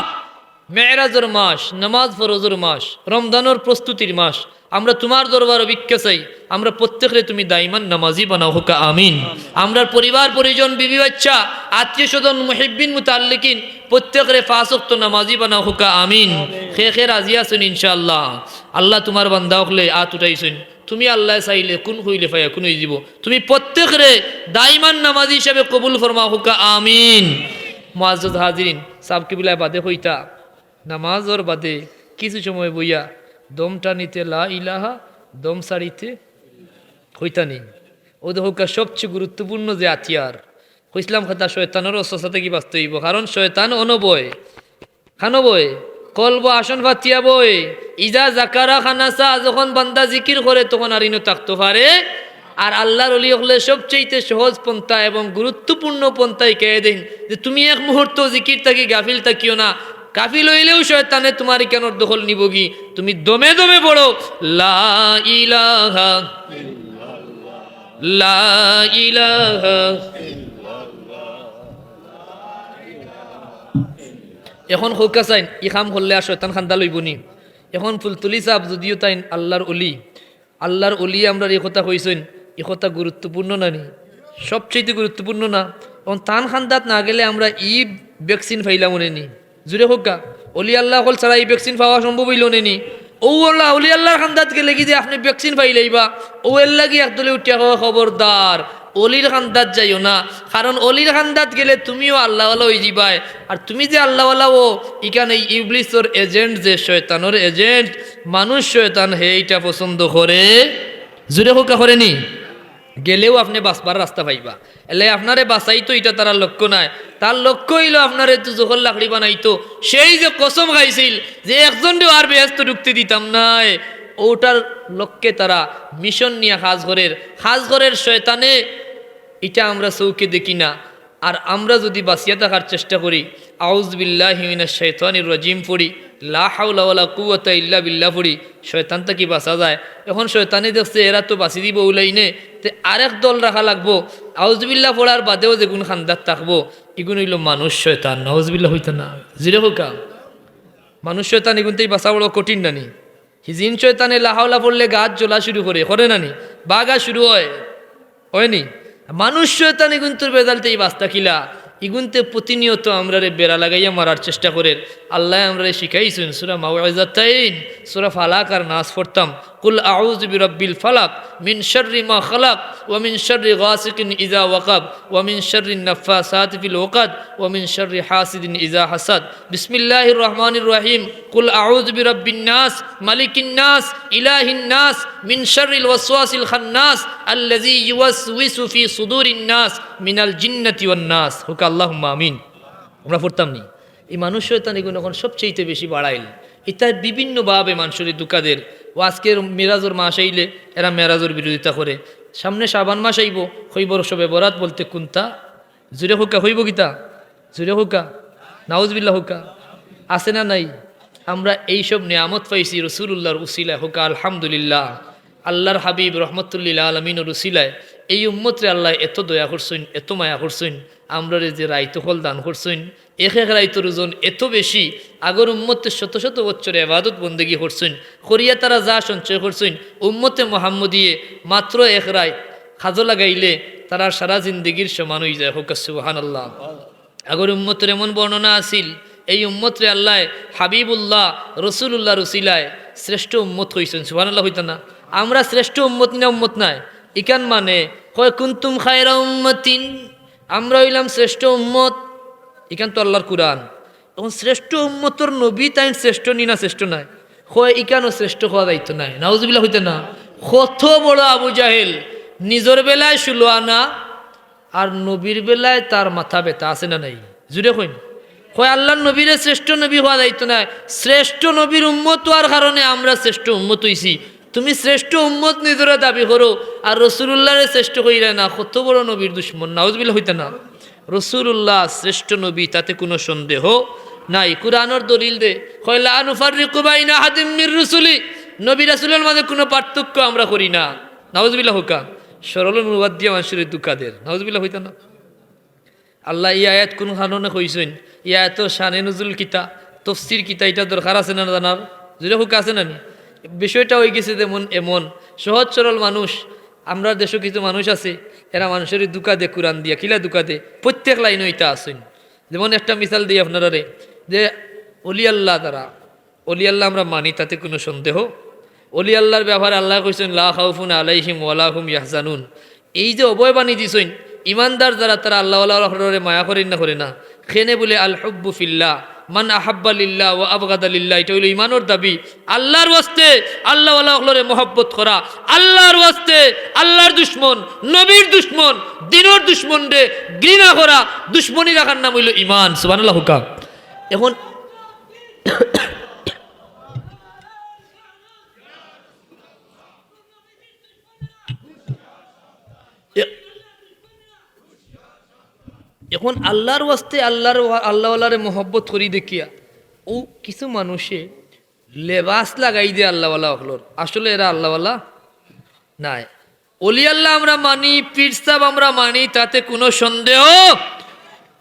মেরাজের মাস, নামাজ ফরজের মাস, রমজানের প্রস্তুতির মাস, আমরা তোমার দরবারও ভিক্ষা চাই, আমরা প্রত্যেকরে তুমি দাইমান নামাজি বানাও হোকা আমিন। আমরা পরিবার পরিজন, বিবি বাচ্চা, আত্মীয় স্বজন, মুহিব্বিন মুতাল্লিকিন প্রত্যেকরে 5 ওয়াক্ত নামাজি বানাও হোকা আমিন। খে রাজি আছেন ইনশাআল্লাহ? আল্লাহ তোমার বান্দা হলে আত উঠাইছেন, তুমি আল্লাহ চাইলে কোন হইলে ফাইয়া কোন হয়ে যাব, তুমি প্রত্যেকরে দাইমান নামাজি হিসাবে কবুল ফরমা হোকা আমিন। মুআজ্জাজ হাজিরিন, সাবকে বিলায় বাদে হইতা নামাজর বাদে কিছু সময় বইয়া দমটা নিতে লা ইলাহা, দম সারিতে হইতা নেই। ও হোকা সবচেয়ে গুরুত্বপূর্ণ যে আতিয়ার হইসলাম কথা, শয়তানের অস্বস্থা থেকে বাঁচতে হইব, কারণ শয়তান অনবয় খানবয় কলব আসন ফাতিয়া বই। ইজা জাকারা খানাসা, যখন বান্দা জিকির করে তখন আর ইনো থাকতে পারে। আর আল্লাহর ওলি হলে সবচেয়ে সহজ পন্থা এবং গুরুত্বপূর্ণ পন্থাই কে দেন যে তুমি এক মুহূর্ত জিকির থাকি গাফিল থাকিও না। গাফিল হইলেও শয়তানে তোমার কেন দখল নিবগি, তুমি দমে দমে পড়ো লা ইলাহা লা ইলাহা। এখন হোকা চাইন ই কাম করলে আর শয়তান খান্দা লইবনি। এখন ফুলতুলি সাহেব যদিও তাই আল্লাহর অলি আমরা এই কথা কইছেন, এ কথা গুরুত্বপূর্ণ না নি? সবচেয়ে গুরুত্বপূর্ণ না? এখন তান খান্দাত না গেলে আমরা ই ভ্যাকসিন ফাইলাম মনে নি। জুড়ে হোকা অলি আল্লাহ হল ছাড়া এই ভ্যাকসিন পাওয়া সম্ভব হইল নেনি। ও আল্লাহ অলি আল্লাহর খান্দাত গেলে কি যে আপনি ভ্যাকসিন পাইলেইবা, ও এর লাগি একদলে উঠিয়া হওয়া খবরদার অলির খান্দাত যাইও না। কারণ অলির খান্দাত গেলে তুমিও আল্লাহওয়ালা হয়ে যাবাই। আর তুমি যে আল্লাহওয়ালা ও এখানে ইবলিসর এজেন্ট, যে শয়তানোর এজেন্ট মানুষ শয়তান, হে এইটা পছন্দ করে। জুড়ে হোকা করেনি গেলেও আপনি বাঁচবার রাস্তা পাইবা। এলে আপনারে বাঁচাইতো এটা তার লক্ষ্য নাই, তার লক্ষ্য হইল আপনারে তো জহর লাকড়ি বানাইতো। সেই যে কসম খাইছিল যে একজন আর বেহেস্ত ঢুকতে দিতাম নাই, ওটার লক্ষ্যে তারা মিশন নিয়ে খাজঘরের শয়তানে এটা আমরা চৌকে দেখি না। আর আমরা যদি বাঁচিয়া থাকার চেষ্টা করি, আউযু বিল্লাহি মিনাশ শাইতানির রাজিম পড়ি, লা হাওলা ওয়ালা কুওয়াতা ইল্লা বিল্লাহ পড়ি, শয়তান থেকে বাঁচা যায়। এখন শয়তানে দেখছে এরা তো বাঁচি দিব ওলাইনে, তে আরেক দল রাখা লাগবো। আউযু বিল্লাহ পড়ার বাদেও যেগুন খান্দাত থাকবো এগুন হইল মানুষ শয়তান। আউযু বিল্লাহ হইতো না? জিরে হোকা মানুষ শয়তান এগুনতেই বাঁচা বড় কঠিন নানি। হিজিন শয়তানে লাহাওলা পড়লে গাছ জ্বলা শুরু করে নানি, বাগা শুরু হয়নি। মানুষ শয়তান এগুন্তর বেদালতেই বাস্তা কিলা ইগুনতে প্রতিনিয়ত আমরা বেড়া লাগাইয়া মারার চেষ্টা করে। আল্লাহ আমরা শিখাইছেন সূরা মাউইযাতাইন, সূরা ফালাক আর নাস পড়তাম, কুল আউযু বিরাব্বিল ফালাক মিন শাররি মা খালাক ওয়া মিন শাররি গাসিকিন ইযা ওয়াকাব ওয়া মিন শাররিন নাফাসাতি ফিল উকাদ ওয়া মিন শাররি হাসিদিন ইযা হাসাদ। বিসমিল্লাহির রহমানির রহিম। কুল আউযু বিরাব্বিন নাস মালিকিন নাস ইলাহিন নাস মিন শাররিল ওয়াসওয়াসিল খান্নাস আল্লাযী ইউওয়াসউইসু ফি সুদুরিন নাস মিনাল জিন্নাতি ওয়ান নাস। হুকা আল্লাহুম্মা আমিন। আমরা পড়তাম নি এই মানুষ শয়তান এগুলো এখন সবচেয়ে বেশি বাড়াইল। এটা বিভিন্নভাবে মানুষের দুকাদের। ও আজকের মেরাজর মাস আইলে এরা মেরাজর বিরোধিতা করে। সামনে শাবান মাস আইব, হইবর সবে বরাত বলতে কোনটা জুড়ে হুকা হইব গীতা জুড়ে হুকা নাউজবিল্লাহ হুকা আছে না নাই? আমরা এইসব নিয়ামত পাইছি রসুল্লাহর উসিলায় হুকা আলহামদুলিল্লাহ। আল্লাহর হাবিব রহমতুল্লিল আলমিনের উসিলায় এই উম্মতরে আল্লাহ এত দয়া করছেন, এত মায়া করছেন। আমরা যে রাইতফল দান করছেন, এক রাইতর ওজন এত বেশি। আগর উম্মতে শত শত বছরে ইবাদত বন্দেগী করছেন, করিয়া তারা যা সঞ্চয় করছেন উম্মতে মোহাম্মদিয়ে মাত্র এক রায় খাজো লাগাইলে তারা সারা জিন্দগির সমান হয়ে যায়। হোক সুবহানাল্লাহ। আগর উম্মতের এমন বর্ণনা আসিল, এই উম্মতরে আল্লাহ হাবিবুল্লাহ রসুল্লাহ রসিলায় শ্রেষ্ঠ উম্মত হইছেন। সুবহানাল্লাহ হইত না? আমরা শ্রেষ্ঠ উম্মত না উম্মত নাই ইকান মানে কয় কুনতুম খায়রা উম্মতিন, আমরা হইলাম শ্রেষ্ঠ উম্মত। ইকান তো আল্লাহর কুরআন। তখন শ্রেষ্ঠ উম্মতর নবী তাই শ্রেষ্ঠ নি না শ্রেষ্ঠ নাই, কয় ইকানও শ্রেষ্ঠ হওয়া দায়িত্ব নাই। নাউজুবিল্লাহ হইতে না? কত বড় আবু জাহেল নিজের বেলায় 16 আনা আর নবীর বেলায় তার মাথা ব্যথা আছে না নাই? জুড়ে কইন কয় আল্লাহর নবীরে শ্রেষ্ঠ নবী হওয়া দায়িত্ব নাই, শ্রেষ্ঠ নবীর উম্মত হওয়ার কারণে আমরা শ্রেষ্ঠ উম্মত হইছি। তুমি শ্রেষ্ঠ উম্মত নিজেরা দাবি করো আর রসুলুল্লাহরে শ্রেষ্ঠ কইরা না, কত বড় নবীর দুশ্মন, নাউজুবিল্লাহ হইতে না। রসুলুল্লাহ শ্রেষ্ঠ নবী, তাতে কোনো সন্দেহ নাই। কুরআনের দলিল দে কয় লা নুফাররিকু বাইনা আহাদিম মির রুসুলি, নবী রাসূলের মাঝে কোনো পার্থক্য আমরা করি না। নাউজুবিল্লাহ হোকা সরল অনুবাদ দিয়ে মানুষের দুঃখাদের, নাউজুবিল্লাহ হইতে না। আল্লাহ এই আয়াত কোন কারণে কইছেন? এই আয়াত শানে নজুল কিতা, তফসির কিতা, এটা দরকার আছে না জানার? যদি হোক আছে না নি? বিষয়টা হয়ে গেছে যেমন এমন সহজ সরল মানুষ, আমরা দেশে কিছু মানুষ আছে এরা মানুষের দুকা দে কোরআন দিয়া, কিলা দুকা দে, প্রত্যেক লাইনে এটা আসেন। যেমন একটা মিসাল দিই আপনারা রে, যে অলি আল্লাহ দ্বারা, অলি আল্লাহ আমরা মানি, তাতে কোনো সন্দেহ। অলি আল্লাহর ব্যাপারে আল্লাহ কইছেন লা খাউফুন আলাইহিম ওয়ালা হুম ইয়াহজানুন। এই যে অভয়বাণী দিছেন ইমানদার যারা, তারা আল্লাহ আল্লাহরে মায়া করেন না, করে না। খেনে বলে আল হুব্বু ফিল্লাহ মান আহাব্বা লিল্লাহ ওয়া আবগাদা লিল্লাহ, এটা হইল ইমানের দাবি। আল্লাহর ওয়াস্তে আল্লাহ আল্লাহরে মহব্বত করা, আল্লাহর ওয়াস্তে আল্লাহর দুশ্মন, নবীর দুশ্মন, দ্বীনের দুশ্মন রে ঘৃণা করা, দুশ্মনী রাখার নাম হইল ইমান। সুবহানাল্লাহ হুকা। এখন এখন আল্লাহর ওয়াস্তে আল্লাহওয়ালারে মহব্বত করি দেখিয়া ও কিছু মানুষে লেবাস লাগাই দিয়ে আল্লাহওয়ালা হলোর, আসলে এরা আল্লাহওয়ালা নাই। অলি আল্লাহ আমরা মানি, পীর সাহেব আমরা মানি, তাতে কোনো সন্দেহ।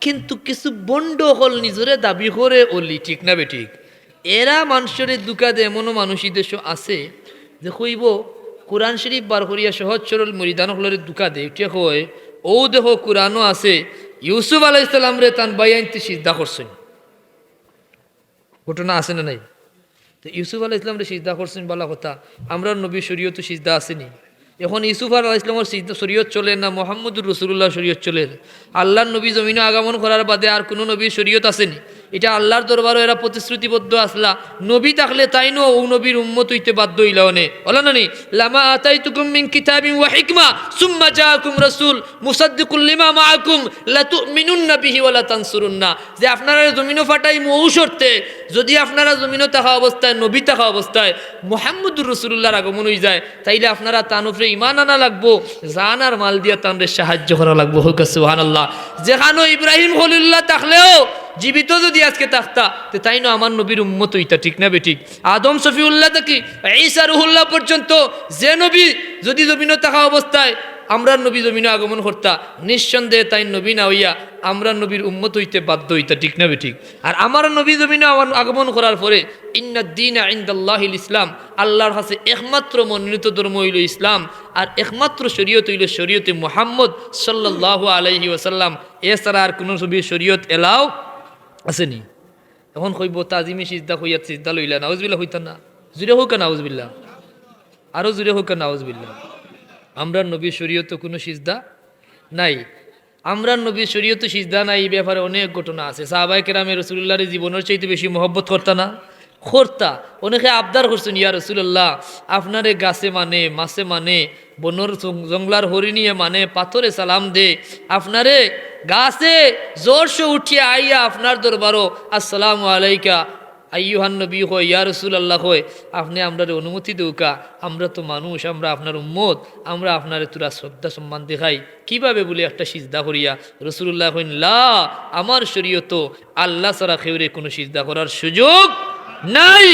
কিন্তু কিছু বন্ড হল নিজরে দাবি করে অলি, ঠিক না বেঠিক? এরা মানুষের দুকা দে, এমনও মানুষই দেশ আছে যে কইব কোরআন শরীফ বার করিয়া সহজ সরল মরিদান হলরে দুকা দে, উঠে কয় ও দেখো কোরআনও আছে ইউসুফ আলাইহিস সালাম রে তান বাইয়াইনতে সিজদা করছেন, ঘটনা আছে না নাই? তো ইউসুফ আলাইহিস সালাম রে সিজদা করছেন বলা কথা, আমরা নবী শরীয়ত সিজদা আসেনি। এখন ইউসুফ আলাইহিস সালামের সিজদা শরীয়ত চলে না মুহাম্মদুর রাসূলুল্লাহ শরীয়ত চলে? আল্লাহর নবী জমিনে আগমন করার বাদে আর কোনো নবীর শরীয়ত আসেনি? এটা আল্লাহর দরবারে এরা প্রতিশ্রুতিবদ্ধ আসলা, নবী থাকলে তাই নো ও নবীর উম্মত হইতে বাধ্য হইলা অনে বলা না নি? লামা আতাইতুকুম মিন কিতাবিন ওয়া হিকমা সুম্মা জাআকুম রাসূল মুসাদ্দিকুল লিমা মাআকুম লাতুমিনুন্না বিহি ওয়া লা তানসুরুন্না, যে আপনারা জমিনও ফাটাই মৌ শর্তে, যদি আপনারা জমিনও থাকা অবস্থায়, নবী থাকা অবস্থায় মুহাম্মদুর রাসূলুল্লাহর আগমন হই যায়, তাইলে আপনারা তান উপরে ঈমান আনা লাগবো, জান আর মাল দিয়া তানরে সাহায্য করা লাগবো। হোক সুবহানাল্লাহ। যেখানে ইব্রাহিম খলিলুল্লাহ থাকলেও জীবিত যদি আজকে থাকতা তে তাই না আমার নবীর উম্মত হইতা, ঠিক না বেঠিক? আদম শফিউল্লাহ থেকে ঈসা রুহুল্লাহ পর্যন্ত যে নবী যদি জমিনে থাকা অবস্থায় আমরা নবী জমিনে আগমন করতা, নিঃসন্দেহে তাই নবী না হইয়া আমরা নবীর উম্মত হইতে বাধ্য হইতা, ঠিক না বেঠিক? আর আমার নবী জমিনে আগমন করার পরে ইন্নাদ-দীনা ইনদাল্লাহিল ইসলাম, আল্লাহর কাছে একমাত্র মনোনীত ধর্ম হইল ইসলাম, আর একমাত্র শরীয়ত হইল শরীয়তে মুহাম্মদ সাল্লাল্লাহু আলাইহি ওয়াসাল্লাম। এছাড়া আর কোনো নবীর শরীয়ত এলাও আসেনি। এখন কইব তাজিমি সিজদা কইয়া সিজদা লইলা, নাউজুবিল্লাহ হইতা না? জুড়ে হোক নাউজুবিল্লাহ, আরো জুড়ে হোক নাউজুবিল্লাহ। আমরা নবীর শরীয়ত কোনো সিজদা নাই, আমরা নবীর শরীয়ত সিজদা নাই। এই ব্যাপারে অনেক ঘটনা আছে। সাহাবায়ে কেরামে রাসূলুল্লাহর জীবনের চাইতে বেশি মহব্বত করতা না? করতা। অনেকে আবদার করছেন, ইয়া রাসূলুল্লাহ আপনারে গাছে মানে, মাছে মানে, বনর জঙ্গলার হরিণিয়ে মানে, পাথরে সালাম দে, আপনারে গাছে জোরসে উঠিয়ে আইয়া আপনার দরবারও আসসালামু আলাইকা আইয়ুহান নবী হয়, ইয়া রাসূলুল্লাহ হয়, আপনি আমরা অনুমতি দেউকা, আমরা তো মানুষ, আমরা আপনার উম্মত, আমরা আপনারে তোরা শ্রদ্ধা সম্মান দেখাই, কিভাবে বলে একটা সিজদা করিয়া? রাসূলুল্লাহ কইন লা, আমার শরীয়ত আল্লাহ ছাড়া কেউরে কোনো সিজদা করার সুযোগ নাই।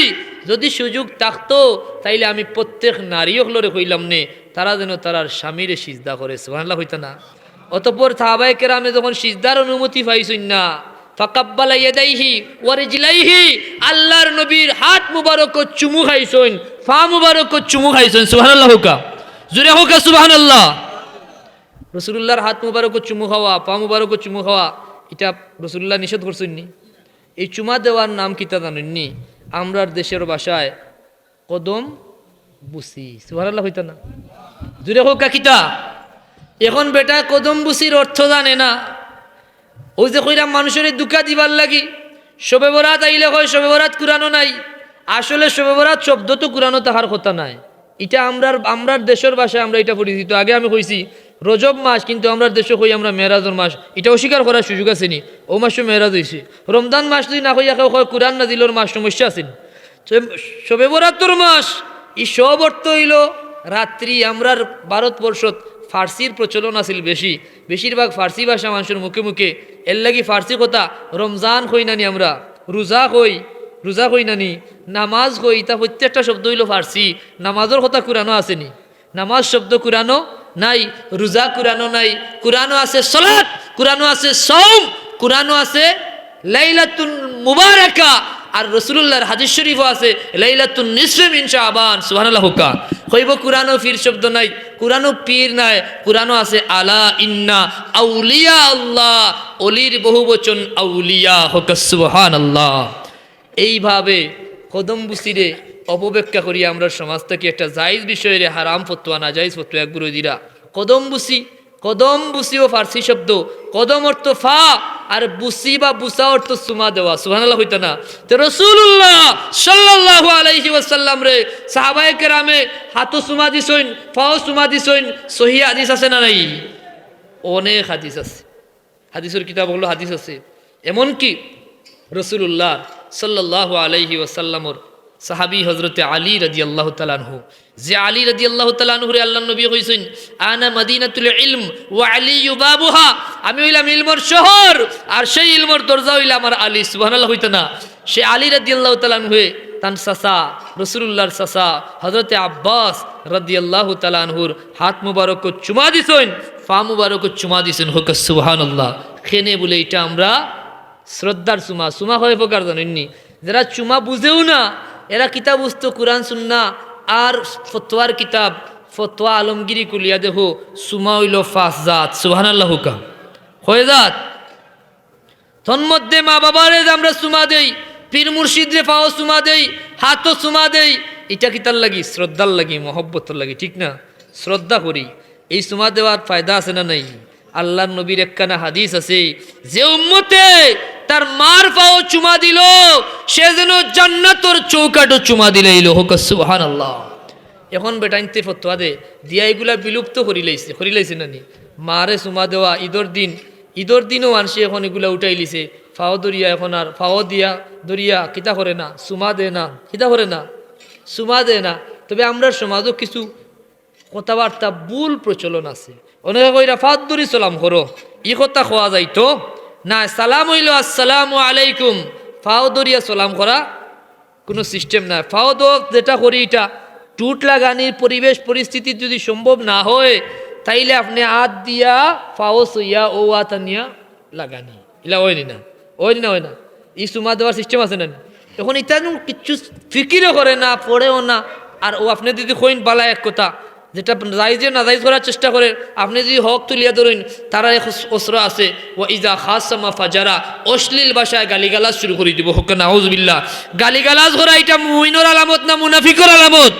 যদি সুযোগ থাকতো তাইলে আমি প্রত্যেক নারী হলরে কইলাম নে তারা যেন তারার স্বামীরে সিজদা করে, সুবহানাল্লাহ হইতা না? অতঃপর সাহাবায়ে কেরামে যখন সিজদার অনুমতি পাইছেন না, ফাকাব্বালা ইয়াদাইহি ওয়া রিজলাইহি, আল্লাহর নবীর হাত মুবারক চুমু খাইছেন, পা মুবারক চুমু খাইছেন, সুবহানাল্লাহ হোকা, জোরে হোকা সুবহানাল্লাহ। রাসূলুল্লাহর হাত মুবারক চুমু খাওয়া, পা মুবারক চুমু খাওয়া, এটা রাসূলুল্লাহ নিষেধ করছেন নি? এই চুমা দেওয়ার নাম কিতা জানেননি? আমরার দেশের ভাষায় কদম বুসি, সুবহানাল্লাহ হইতা না? জোরে হোকা কিতা? এখন বেটা কদম বুসির অর্থ জানে না। ওই যে কইরাম মানুষের দুঃখা দিবার লাগি শবে বরাত আইলে হয় শবে বরাত কুরানো নাই, আসলে শবে বরাত শব্দ তো কুরানো তাহার কথা নাই, এটা আমরার দেশের ভাষায় আমরা এটা পরিচিত। আগে আমি কইছি রজব মাস, কিন্তু আমরা দেশে কই আমরা মেরাজের মাস, এটা অস্বীকার করার সুযোগ আছে নি? ও মাসে মেরাজ হয়েছে। রমজান মাস যদি না কইয়া কেউ কোরআন নাজিলের মাস, সমস্যা আছে নি? শবে বরাতর মাস, এই সব অর্থ হইল রাত্রি। আমরার ভারতবর্ষত ফার্সির প্রচলন আছিল বেশি, বেশিরভাগ ফার্সি ভাষা মানুষের মুখে মুখে। এর লাগি ফার্সি কথা রমজান কই নানি, আমরা রোজা কই নানি, নামাজ কই, তা প্রত্যেকটা শব্দ হইল ফার্সি। নামাজের কথা কোরআনও আসেনি, নামাজ শব্দ কোরআনও নাই, রোজা কোরআনও নাই। কোরআনও আছে সালাত, কোরআনও আছে সওম, কোরআনও আছে লাইলাতুল মুবারাকা, আর রাসূলুল্লাহর হাদিস শরীফও আছে লাইলাতুন নিসফে মিন শাবান। সুবহানাল্লাহ। হুকা কইব কোরআনও পীর শব্দ নাই, কোরআনও পীর নাই, কোরআনও আছে আলা ইন্না আউলিয়া আল্লাহ, অলির বহু বচন আউলিয়া। হুকা সুবহানাল্লাহ। এইভাবে কদম বুসিরে অপব্যাখ্যা করি আমরা সমাজ থেকে একটা জায়েজ বিষয়ের হারাম ফতোয়া, না জায়েজ ফতোয়া এক বিরোধীরা। কদম বুসিও ফার্সি শব্দ, কদম অর্থ ফা, আর বুসি বা বুসা অর্থ সুমা দেওয়া। সুবহানাল্লাহ হইতো না? তো রাসূলুল্লাহ সাল্লাল্লাহু আলাইহি ওয়াসাল্লাম রে সাহাবায়ে কেরামে হাতও সুমা দিছইন, ফাও সুমা দিছইন। সহিহ হাদিস আছে না নাই? অনেক হাদিস আছে, হাদিসের কিতাব হলো হাদিস আছে। এমনকি রাসূলুল্লাহ সাল্লাল্লাহু আলাইহি ওয়াসাল্লামর সাহাবী হযরতে আলী রাদিয়াল্লাহু তাআলা আনহু, যে আলী রাদিয়াল্লাহু তাআলা আনহু রে আল্লাহর নবী কইছেন আনা মাদিনাতুল ইলম ওয়া আলী বাবুহা, আমি হইলাম ইলমের শহর আর সেই ইলমের দরজা হইল আমার আলী। সুবহানাল্লাহ হইতো না? সে আলী রাদিয়াল্লাহু তাআলা আনহু তান চাচা রাসূলুল্লাহর চাচা হযরতে আব্বাস রাদিয়াল্লাহু তাআলা আনহুর হাত মুবারক চুমা দিছেন, পা মুবারক চুমা দিছেন। হোক সুবহানাল্লাহ। খেনে বলে এটা আমরা শ্রদ্ধার চুমা। চুমা হয় প্রকার জানেননি? যারা চুমা বুঝেও না, এরা কিতাব বুঝতো কোরআন সুন্নাহ আর ফতোয়ার কিতাব, ফতোয়া আলমগিরি কুলিয়া দেখো চুমা হইল 5 জাত। সুবহানাল্লাহ। হুকা হয়ে জাত। তন্মধ্যে মা বাবারে আমরা চুমা দেই, পীর মুর্শিদরে পাও চুমা দেই, হাতও চুমা দেই। এটা কিতার লাগি? শ্রদ্ধার লাগি, মহব্বতর লাগি, ঠিক না? শ্রদ্ধা করি। এই চুমা দেওয়ার ফায়দা আছে না নাই? আল্লাহর নবীর একখানা হাদিস আছে, যে উম্মতে তার মার পাও চুমা দিল সে যেন জান্নাতের চৌকাঠও চুমা দিলে এলো। হোক সুবহানাল্লাহ। এখন বেটাইনতে ফতোয়া দে দিয়া এগুলা বিলুপ্ত করিলাইছে নানি? মারে চুমা দেওয়া ঈদর দিনও আনছে, এখন এগুলা উঠাই লিছে। ফাও দরিয়া এখন আর ফাও দিয়া দরিয়া কিতা করে না, চুমা দে না, কিতা করে না, চুমা দে না। তবে আমরা সমাজও কিছু কথাবার্তা ভুল প্রচলন আছে। অনেকে কইরা ফাত দরি সালাম করো, ই কথা খোয়া যাইতো না। সালাম হইল আসসালামু আলাইকুম, ফাও দরিয়া সালাম করা কোনো সিস্টেম না। ফাও দো যেটা করি এটা টুট লাগানির পরিবেশ পরিস্থিতি যদি সম্ভব না হয়, তাইলে আপনি হাত দিয়া ফাও সইয়া ও আতানিয়া লাগানি, ইলা হয় না, হয় না। এই চুমা দেওয়ার সিস্টেম আছে না? এখন এটা কিছু ফিকিরও করে না, পড়েও না। আর ও আপনি যদি কইন বালা এক কথা, যেটা জাইজে না জাইজ করার চেষ্টা করে, আপনি যদি হক তুলিয়া ধরেন, তারা অসরা আছে ও ইজা খাসমা ফাজারা, অশ্লীল ভাষায় গালিগালাজ শুরু করে দিব। হোক নাউজুবিল্লাহ। গালিগালাজ করা এটা মুমিনের আলামত না মুনাফিকের আলামত?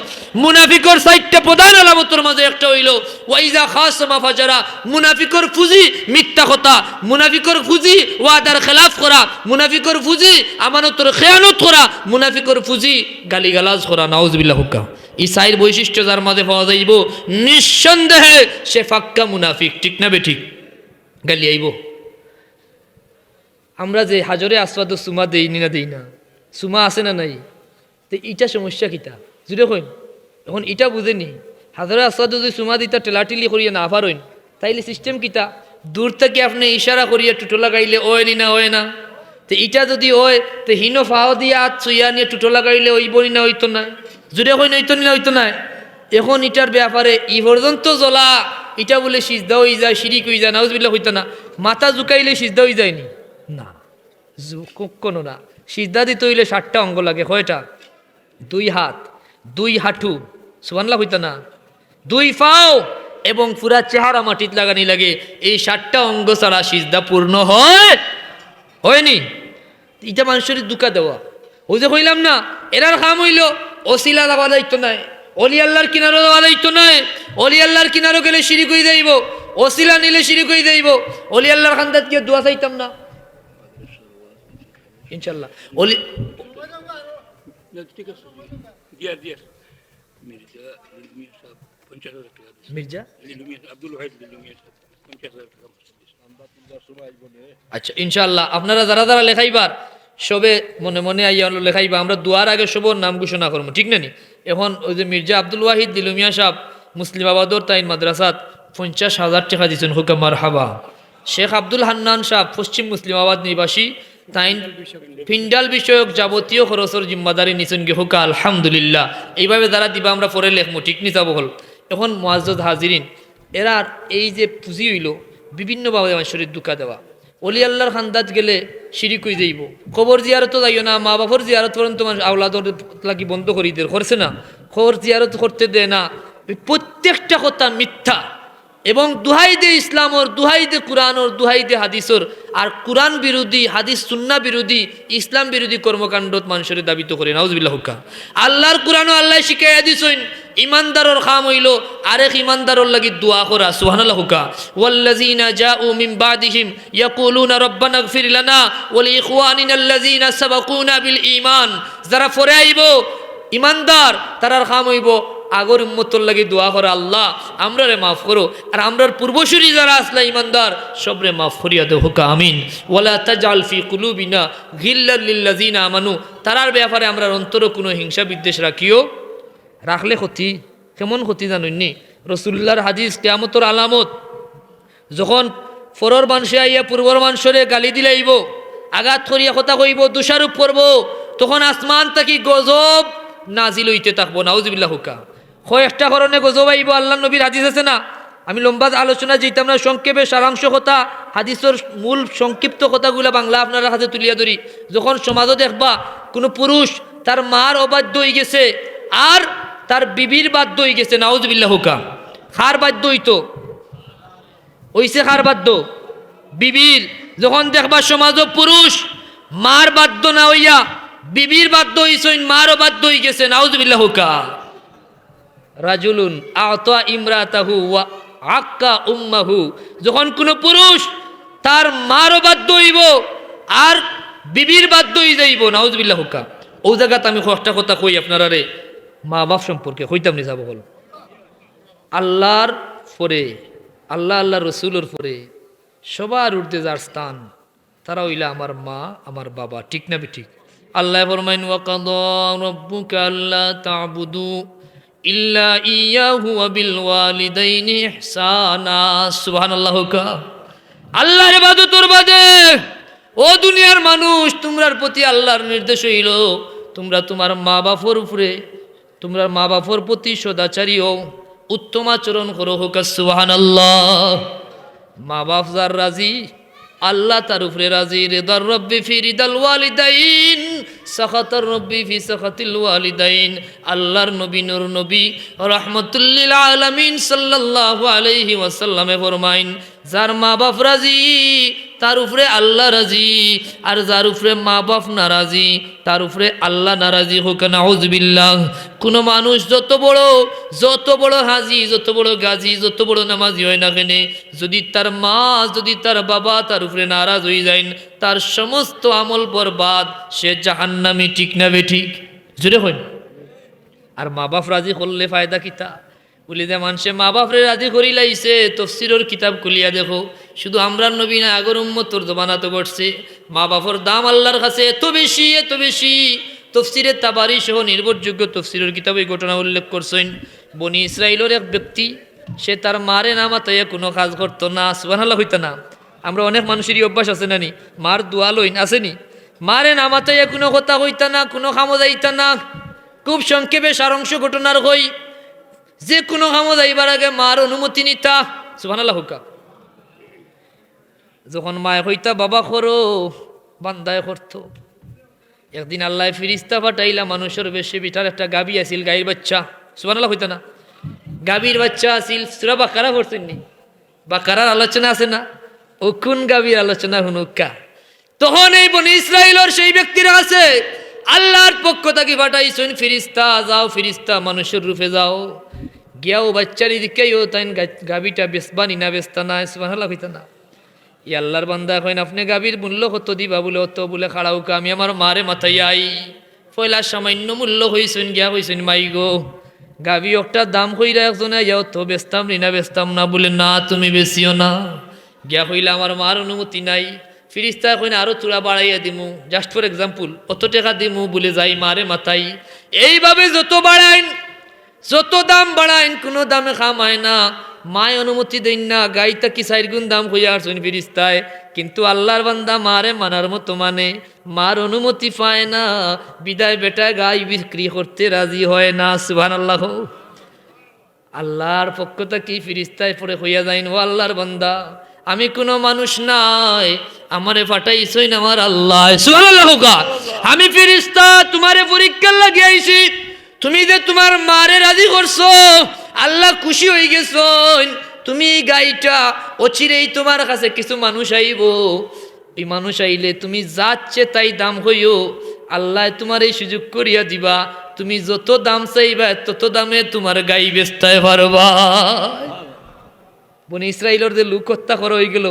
মুনাফিকর 4টা প্রধান আলামতের মাঝে একটা হইল ওয়াইজা খাসমা ফাজারা, মুনাফিকর ফুজি মিথ্যা কথা, মুনাফিকর ফুজি ওয়াদার খেলাফ করা, মুনাফিকর ফুজি আমানতের খেয়ানত করা, মুনাফিকর ফুজি গালিগালাজ করা। নাউজুবিল্লাহ। হুক্কা এই 4 বৈশিষ্ট্য যার মাঝে পাওয়া যাইব, নিঃসন্দেহে সে ফাক্কা মুনাফিক। ঠিক না বে ঠিক? গালি আইব। আমরা যে হাজরে আসওয়াদ সুমা দেই না, সুমা আছে না নাই? তো ইটা সমস্যা কিতা যদি কইন, এখন ইটা বুঝেনি। হাজরে আসওয়াদ যদি সুমা দিতা টেলাটিলি করিয়া না পারেন, তাইলে সিস্টেম কিতা? দূর থেকে আপনি ইশারা করিয়া টুটো লাগাইলে ওয়নি না হয় না? তো ইটা যদি হয়, তো হিনো ফাও দিয়া হাত চুইয়া নিয়ে টুটো লাগাইলে ওইবনি না হইতো না? জুড়ে কই হইতো না। এখন ইটার ব্যাপারে ই পর্যন্ত জ্বলা, ইটা বলে সিজদা হয়ে যায়, শিরিক হয়ে যায়। নাউজুবিল্লাহ হইতো না? মাথা ঝুঁকাইলে সিজদা হয়ে যায়নি? না, কোনো না। সিজদা দিতে হইলে 7টা অঙ্গ লাগে। কয়টা? 2 হাত, 2 হাঁটু, সুবহানাল্লাহ হইতো না? 2 পাও এবং পুরা চেহারা মাটিত লাগানি লাগে। এই 7টা অঙ্গ ছাড়া সিজদা পূর্ণ হয়নি। এটা মানুষের দুকা দেওয়া। ওই যে কইলাম না, এরার কাম হইল ওসিলা দেওয়া দায়িত্ব নাই, অলি আল্লাহর কিনারও দেওয়া দায়িত্ব নাই। অলি আল্লাহর কিনারও গেলে শিরিক হয়ে যাইব, ওসিলা নিলে শিরিক হয়ে যাইব। অলি আল্লাহর খান্দাত গিয়ে দোয়া চাইতাম না ইনশাল্লাহ। অলি মির্জা লিলু মিয়া সাহেব 50,000 টাকা দিয়েছে। মির্জা লিলু মিয়া আব্দুল ওয়াহিদ লিলু মিয়া সাহেব 50,000 টাকা দিয়েছে। আমরা পূজার সময় আসবো রে। আচ্ছা ইনশাআল্লাহ আপনারা যারা যারা লেখাইবার সবে মনে মনে আইয়া হলো লেখাইবা, আমরা দুয়ার আগে সবর নাম ঘোষণা করবো, ঠিক না নি? এখন ওই যে মির্জা আব্দুল ওয়াহিদ দিলুমিয়া সাহেব মুসলিমাবাদর তাইন মাদ্রাসাত 50,000 টাকা দিয়েছেন, হুকা মারহাবা। শেখ আব্দুল হান্নান সাহেব পশ্চিম মুসলিমাবাদ নিবাসী, তাইন পিন্ডাল বিষয়ক যাবতীয় খরচের জিম্মাদারি নিছেন গে, হুকা আলহামদুলিল্লাহ। এইভাবে যারা দিবা আমরা পরে লেখমু, ঠিক নি যাবো হল। এখন মুআজ্জাজ হাজিরিন, এরা এই যে পুঁজি হইল বিভিন্নভাবে শরীর দুঃখা দেওয়া, অলি আল্লাহর খান্দাত গেলে শিরিক হয়ে যাইব, খবর জিয়ারত যাইও না, মা বাপর জিয়ারত করেন তোমার আওলাদর লাগি বন্ধ করি দে, করছে না, খবর জিয়ারত করতে দেয় না, প্রত্যেকটা কথা মিথ্যা। এবং দুহাই দে ইসলামর, দুহাই দে কুরআনর, দুহাই দে হাদিসর, আর কুরআন বিরোধী, হাদিস সুন্না বিরোধী, ইসলাম বিরোধী কর্মকাণ্ডত মানুষের দাবিত করে। নাউজুবিল্লাহ হুক্কা। আল্লাহর কুরআনও আল্লাহ শিখাইয়া দিছেন ইমানদারর কাম হইল আরেক ইমানদারর লাগি দোয়া করা। সুবহানাল্লাহ হুক্কা। ওয়াল্লাযিনা জাউ মিন বাদিহিম ইয়াকুলুনা রব্বানা ইগফির লানা ওয়া লিইখওয়ানিনা আল্লাযিনা সাবাকুনা বিল ঈমান। যারা পরে আইব ইমানদার, তারার কাম হইব আগর উম্মতর লাগি দোয়া করে, আল্লাহ আমরারে মাফ করো, আর আমরার পূর্বসূরি যারা আসলা ইমানদার সবরে মাফ করিয়া দেও, হুকা আমিন। ওয়ালা তাজআল ফি কুলুবিনা গিল্লাল লিল্লাযিনা আমানু। তারার ব্যাপারে আমরার অন্তরে কোনো হিংসা বিদ্বেষ রাখিও, রাখলে ক্ষতি। কেমন ক্ষতি জানেননি? রাসূলুল্লাহর হাদিস, কিয়ামতের আলামত যখন ফরর মানুষে আইয়া পূর্বর মানুষরে গালি দিলাইব, আঘাত করিয়া কথা কইব, দোষারোপ করব, তখন আসমান থাকি গজব নাজিল হইতে থাকবো। নাউজুবিল্লাহ হুকা। কয়েকটা কারণে গজব আইব, আল্লাহ নবীর হাদিস আছে না, আমি লম্বা আলোচনা যেতাম না, সংক্ষেপে সারাংশ কথা, হাদিসের মূল সংক্ষিপ্ত কথাগুলো বাংলা আপনারা হাতে তুলিয়া ধরি। যখন সমাজও দেখবা কোনো পুরুষ তার মার অবাধ্য হয়ে গেছে আর তার বিবির বাধ্য হয়ে গেছে, নাউজুবিল্লাহ হুকা। খার বাধ্য হইতো ওইসে, খার বাধ্য বিবির। যখন দেখবা সমাজও পুরুষ মার বাধ্য না হইয়া বিবির বাধ্য হইছেন, মারও বাধ্য হয়ে গেছে, নাউজুবিল্লাহ হুকা। রাজুলুন আতা ইমরাতাহু ওয়া আক্কা উম্মাহু। যখন কোনো পুরুষ তার মারও বাধ্য হইব আর বিবির বাধ্য হয়ে যাইব, নাউজুবিল্লাহ হুকা। ও জায়গাতে আমি কষ্টা কথা কই আপনারা রে, মা বাপ সম্পর্কে হইতাম নি যাব বল। আল্লাহর পরে, আল্লাহ আল্লাহ রসুলের পরে সবার ঊর্ধ্বে যার স্থান, তারা হইলা আমার মা, আমার বাবা, ঠিক না ঠিক? আল্লাহ ফরমাইন ওয়া কাদা রাব্বুকা আল্লা তা'বুদু ইল্লা ইয়াহু ওয়া বিল ওয়ালিদাইনি ইহসানা। সুবহানাল্লাহ। আল্লাহর ইবাদতের বাদে ও দুনিয়ার মানুষ, তোমরার প্রতি আল্লাহর নির্দেশ হইল তোমরা তোমার মা বাপর উপরে, তোমরা মা বাপর প্রতি সদাচারী হও, উত্তম আচরণ করো, হোক সুবহানাল্লাহ। মা বাপ যার রাজি, আল্লাহ তার উপরে রাজি। রিদার রব্বি ফি রিদাল ওয়ালিদাইন, সাখাতার রব্বি ফি সাখাতিল ওয়ালিদাইন। আল্লাহর নবী নূর নবী রাহমাতুল লিল আলামিন সাল্লাল্লাহু আলাইহি ওয়াসাল্লামে ফরমাইন, যার মা বাপ রাজি তার উপরে আল্লাহ রাজি, আর যার উপরে মা বাপ নারাজি তার উপরে আল্লাহ নারাজি, হোক নাউজুবিল্লাহ। কোনো মানুষ যত বড় হাজি, যত বড় গাজী, যত বড় নামাজি হয় না কেন, যদি তার মা, যদি তার বাবা তার উপরে নারাজ হয়ে যায়, তার সমস্ত আমল বরবাদ, সে জাহান্নামী, ঠিক না বেঠিক? জুড়ে হইন। আর মা বাপ রাজি করলে ফায়দা কিতা? বলি যে মানুষে মা বাপরে রাজি করি লাইছে, তফসিরের কিতাব খুলিয়া দেখো, শুধু আমরা নবী না, আগর উম্মতর জমানা তো ঘটছে। মা বাপর দাম আল্লাহর কাছে এত বেশি, এত বেশি। তফসিরে তাবারি সহ নির্ভরযোগ্য তফসিরের কিতাব এই ঘটনা উল্লেখ করছেন। বনি ইসরাইলের এক ব্যক্তি, সে তার মারে না মাতাইয়া কোনো কাজ করতো না, সুবহানাল্লাহ হইতো না। আমরা অনেক মানুষেরই অভ্যাস আছে না নি, মার দোয়া লইন আসেনি, মারে না মাতাইয়া কোনো কথা হইতা না, কোনো কামো যাইতা না। খুব সংক্ষেপে সারাংশ ঘটনার হই, যে কোনো কামো যাইবার আগে মার অনুমতি নিতা, সুবহানাল্লাহ হুকা। যখন মায় হইতা বাবা করো, বান্দায় করতো। একদিন আল্লাহ ফিরিস্তা পাঠাইলা মানুষের বেশি, বিটার একটা গাবি আসিল, গাইর বাচ্চা, সুবহানাল্লাহ হইতা না, গাবির বাচ্চা আসিল। সূরা বাকারা পড়ছেন নি? বাকারার আলোচনা আছে না? ও কোন গাবির আলোচনা হুনুকা। তখন এই বনি ইসরাইলের সেই ব্যক্তিরা আছে, আল্লাহর পক্ষ থেকে পাঠাইছেন ফিরিস্তা, যাও ফিরিস্তা মানুষের রূপে যাও, গিয়াও বাচ্চারি দিকেও তাই গাবিটা বেসবানি না বেস্তা না, সুবহানাল্লাহ হইতা না। ই আল্লাহর বান্দা কইন আপনি গাবির মূল্য কত দিবা? বলে অত, বলে খাড়াউকা আমি আমার মারে মাথায় আই। পয়লা সামান্য মূল্য হইছেন, গিয়া হইছেন মাই গো, গাভী একটা দাম কইরা একজনে যাও তো বেচতাম না বলে না তুমি বেশিও না গিয়া কইলা আমার মার অনুমতি নাই ফিরিস্তা কইনা আরো চূড়া বাড়াইয়া দিমু জাস্ট ফর এক্সাম্পল অত টাকা দিমু বলে যাই মারে মাথাই এইভাবে যত বাড়াইন যত দাম বাড়াইন কোনো দামে খামায় না মায় অনুমতি দেন না গাইতা কি 4 গুণ দাম হইয়া আসুন ফিরিস্তায় কিন্তু আল্লাহর বান্দা মারে মানার মতো মানে মার অনুমতি পায় না বিদায় বেটা গাই বিক্রি করতে রাজি হয় না সুবহানাল্লাহ আল্লাহর পক্ষতা কি ফিরিস্তায় পরে হইয়া যাইন ও আল্লাহর বান্দা আমি কোনো মানুষ নাই আমারে পাঠাইছইন আমার আল্লাহ সুবহানাল্লাহ আমি ফিরিস্তা তোমারে পরীক্ষা লাগি আইছি তুমি যে তোমার মারে রাজি করছো আল্লাহ খুশি হয়ে গেছন তুমি গাইটা অচিরেই তোমার কাছে কিছু মানুষ আইব এই মানুষ আইলে তুমি যাচ্ছে তাই দাম হইও আল্লাহ তোমার এই সুযোগ করিয়া দিবা তুমি যত দাম চাইবা তত দামে তোমার গাই বেচতে পারবা বনি ইসরাইলের যে লোক হত্যা করা হয়ে গেল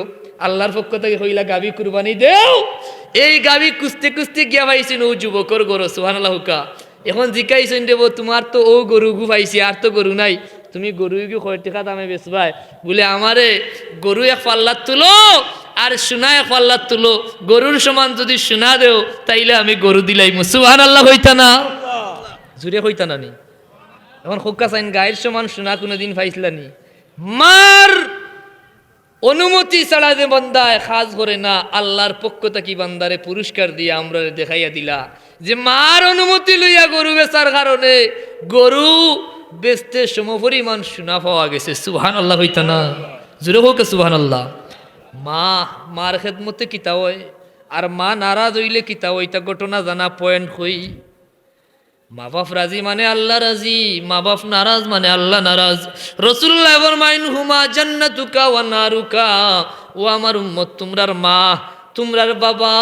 আল্লাহর পক্ষ থেকে হইলা গাবি কুরবানি দেও এই গাবি কুস্তে কুস্তে গিয়া পাইছেন ও যুবকর গরু সুবহানাল্লাহ এখন জিকাইছেন দেব তোমার তো ও গরু গু পাইছি আর তো গরু নাই তুমি গরু গু কয় টাকা দামে বেচবাই বলে আমারে গরু এক পাল্লার তুলো আর সোনা এক পাল্লার তুলো গরুর সমান যদি সোনা দেও তাইলে আমি গরু দিলাই সুবহানাল্লাহ হইতা না জুড়ে হইতা না নি এখন হোক্কা চাইন গায়ের সমান সোনা কোনোদিন পাইছিলানি মার অনুমতি ছাড়া যে বান্দায় কাজ করে না আল্লাহর পক্ষ থেকে বান্দারে পুরস্কার দিয়ে আমরা দেখাইয়া দিলা যে মার অনুমতি লইয়া গরু বেচার কারণে গরু বেচতে সমপরিমাণ সোনা পাওয়া গেছে সুবহানাল্লাহ হইতা না জোরে হোক সুবহানাল্লাহ মার খেদমতে কিতা হয় আর মা নারাজ হইলে কিতা হয় তা ঘটনা জানা পয়েন্ট হই মা বাপ রাজি মানে আল্লাহ রাজি মা বাপ নারাজ মানে আল্লাহ নারাজ রাসূলুল্লাহ ফরমাইন হুমা জান্নাতুকা ওয়া নারুকা ও আমার উম্মত তোমরার মা তোমরার বাবা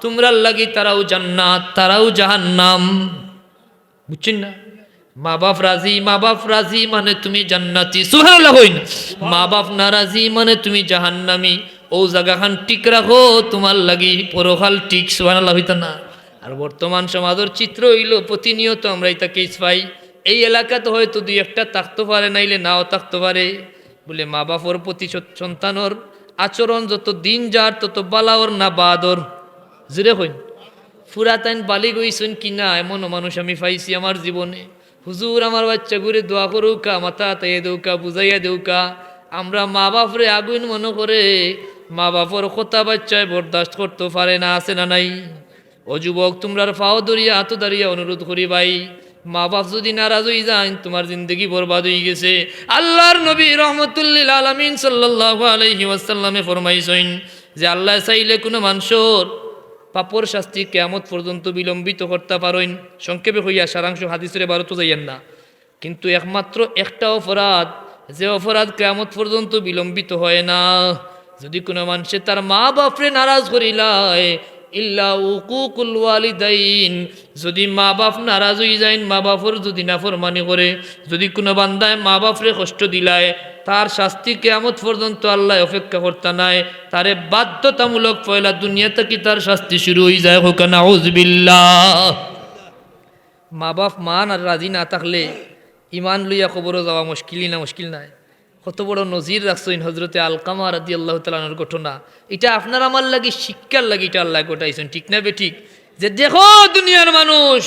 তোমরার লাগি তারাও জান্নাত তারাও জাহান্নাম বুঝছেন না মা বাপ রাজি মানে তুমি জান্নাতি সুবহানাল্লাহ হইন মা বাপ নারাজি মানে তুমি জাহান্নামী ও জায়গাখান ঠিক রাখো তোমার লাগি পরকাল ঠিক সুবহানাল্লাহ হইতা না আর বর্তমান সমাজের চিত্র হইল প্রতিনিয়ত আমরা এটা কেস পাই এই এলাকাতে হয়তো দুই একটা থাকতে পারে নাইলে নাও থাকতে পারে বলে মা বাপর প্রতি সন্তানর আচরণ যত দিন যার তত বালাওর না বাদর জুড়ে হইন ফুরাতাইন বালি গইছেন কিনা এমনও মানুষ আমি পাইছি আমার জীবনে হুজুর আমার বাচ্চা ঘুরে দোয়া করুকা মাথা তাইয়ে দেউকা বুঝাইয়া দেউকা আমরা মা বাপরে আগুন মনে করে মা বাপর কথা বাচ্চায় বরদাস্ত করতে পারে না আছে না নাই ও যুবক তোমরার পাও দরিয়া হাত দাঁড়িয়ে অনুরোধ করি ভাই মা বাপ যদি নারাজ হয়ে যান তোমার জিন্দগি বরবাদ হয়ে গেছে আল্লাহর নবী রহমতুল্লিল আলামিন সাল্লাল্লাহু আলাইহি ওয়াসাল্লামে ফরমাইছেন যে আল্লাহ চাইলে কোনো মানুষের পাপর শাস্তি কিয়ামত পর্যন্ত বিলম্বিত করতে পারেন সংক্ষেপে হইয়া সারাংশ হাদিসের বারতো যাইয়েন না কিন্তু একমাত্র একটা অপরাধ যে অপরাধ কিয়ামত পর্যন্ত বিলম্বিত হয় না যদি কোনো মানুষে তার মা বাপরে নারাজ করিলায় ইল্লা উকুকুল ওয়ালিদাইন যদি মা বাপ নারাজ হয়ে যায় মা বাপর যদি নাফরমানি করে যদি কোনো বান্দায় মা বাপরে কষ্ট দিলায় তার শাস্তি কিয়ামত পর্যন্ত আল্লাহ অপেক্ষা করতে নাই তারে বাধ্যতামূলক পয়লা দুনিয়া থেকে তার শাস্তি শুরু হয়ে যায় হোক নাউযুবিল্লাহ মা বাপ মান আর রাজি না থাকলে ইমান লইয়া খবরও যাওয়া মুশকিল নাই কত বড় নজির রাখছেন হজরতে আলকামা রাদিয়াল্লাহু তাআলার ঘটনা এটা আপনার আমার লাগি শিক্ষার লাগি এটা আল্লাহ গোটাইছেন ঠিক না বে ঠিক যে দেখো দুনিয়ার মানুষ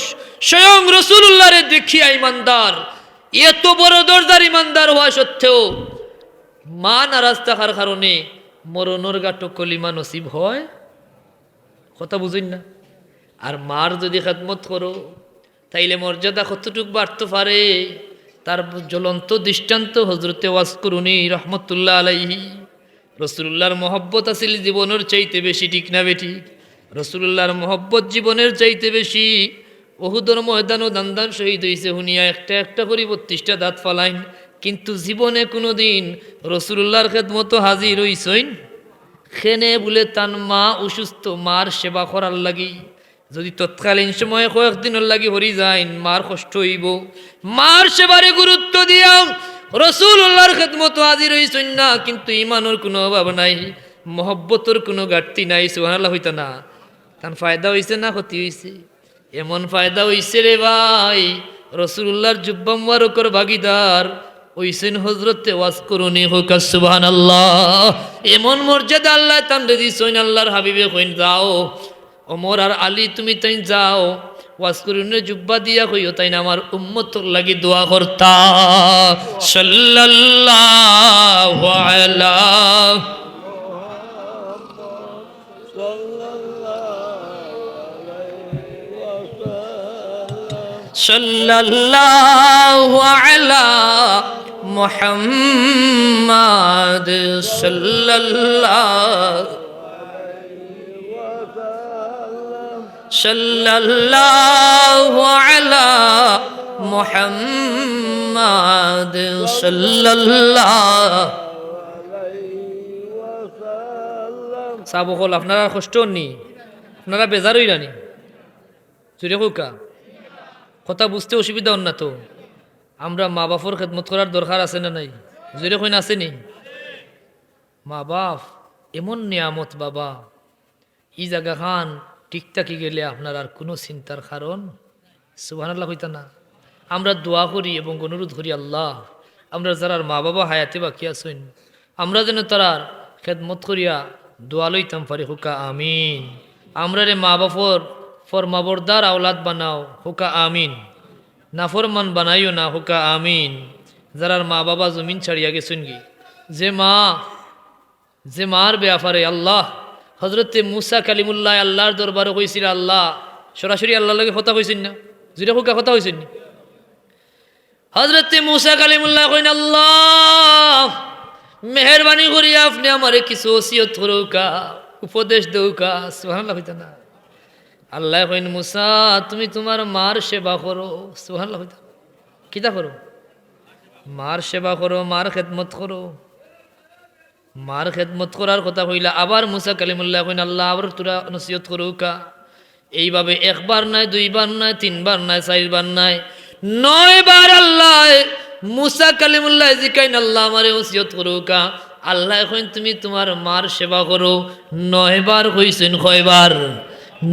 স্বয়ং রাসূলুল্লাহরে দেখিয়া ইমানদার এত বড় দরজার ইমানদার হওয়া সত্ত্বেও মা নারাজ থাকার কারণে মরণের গাটো কলিমা নসিব হয় কথা বুঝেন না আর মার যদি খেদমত করো তাইলে মর্যাদা কতটুক বাড়তে পারে তার জ্বলন্ত দৃষ্টান্ত হজরতে ওয়াসকুরুনি রহমতুল্লাহ আলাইহি রাসূলুল্লাহর মহব্বত আছিল জীবনের চাইতে বেশি ঠিক না বেটি রাসূলুল্লাহর মহব্বত জীবনের চাইতে বেশি উহুদের ময়দানও দান শহীদ হইছে হুনিয়া একটা একটা করে 32টা দাঁত ফালাইন কিন্তু জীবনে কোনোদিন রাসূলুল্লাহর খেদমত হাজির হইছেন খেনে বলে তান মা অসুস্থ মার সেবা করার লাগি যদি তৎকালীন সময়ে কয়েকদিনের লাগি হরি যাইন মার কষ্ট হইব মার সেবারে গুরুত্ব দিয়া রাসূলুল্লাহর খেদমত হাজির হইছেন না কিন্তু ইমানের কোনো অভাব নাই মহব্বতের কোনো ঘাটতি নাই সুবহানাল্লাহ হইতা না তার ফায়দা হইছে না ক্ষতি হইছে এমন ফায়দা হইছে রে ভাই রসুল্লাহর জুব্বা মুবারকর ভাগিদার ওইসেন হজরতে ওয়াজ করুনি হোক সুবহানাল্লাহ। এমন মর্যাদা আল্লাহ তামরে দিছেন, আল্লাহর হাবিবে কইন যাও ওমর আর আলী তুমি তাই যাও ওয়াজ করুনে জুব্বা দিয়া কইও তাই না আমার উম্মতর লাগি দোয়া করতা। সাল্লাল্লাহু আলা সাল্লাল্লাহু আলা মুহাম্মাদ সাল্লাল্লাহু আলা মুহাম্মাদ সাল্লাল্লাহু সাবকল আপনারা কষ্ট নি, আপনারা বেজার হইলানি চুরে কোকা কথা বুঝতে অসুবিধা হন না তো। আমরা মা বাপর খেদমত করার দরকার আছে না নাই? জোরে কইন আসেনি? মা বাপ এমন নিয়ামত বাবা, ই জায়গা খান ঠিক থাকি গেলে আপনার আর কোনো চিন্তার কারণ সুবহানাল্লাহ হইতা না। আমরা দোয়া করি এবং অনুরোধ করি আল্লাহ আমরা যারা মা বাবা হায়াতে বাকি আছেন আমরা যেন তারার খেদমত করিয়া দোয়া লইতাম পারি হুকা আমিন। আমরা রে মা বাপর ফরমাবরদার আওলাদ বানাও হুকা আমিন, নাফরমান বানাইও না হুকা আমিন। যারার মা বাবা জমিন ছাড়িয়া গেছেন গি, যে মার ব্যাপারে আল্লাহ হজরতে মুসা কালিমুল্লাহ আল্লাহর দরবারে কইছিল আল্লাহ সরাসরি আল্লাহর লগে কথা কইছেন না, যেটা হুকা কথা হয়েছেন নি? হজরতে মুসা কালিমুল্লাহ কইন আল্লাহ মেহরবানি করিয়া আপনি আমারে কিছু ওসিয়ত করুকা, উপদেশ দৌকা। সুবহানাল্লাহ হইতা না? আল্লাহ কইন মুসা তুমি তোমার মার সেবা করো। সুবহানাল্লাহ হইতা কিতা করো? মার সেবা করো, মার খেদমত করো। মার খেদমত করার কথা কইলা। আবার মুসা কালিমুল্লাহ কইন আল্লাহ আবার তোরা নসিহত করুকা। এইভাবে একবার নাই, দুইবার নাই, তিনবার নাই, চারবার নাই, 9 বার আল্লাহ মুসা কালিমুল্লাহ জিকাইন আল্লাহ আমারে ওসিয়ত করুকা। আল্লাহ কইন তুমি তোমার মার সেবা করো। 9 বার কইছেন, কয়বার?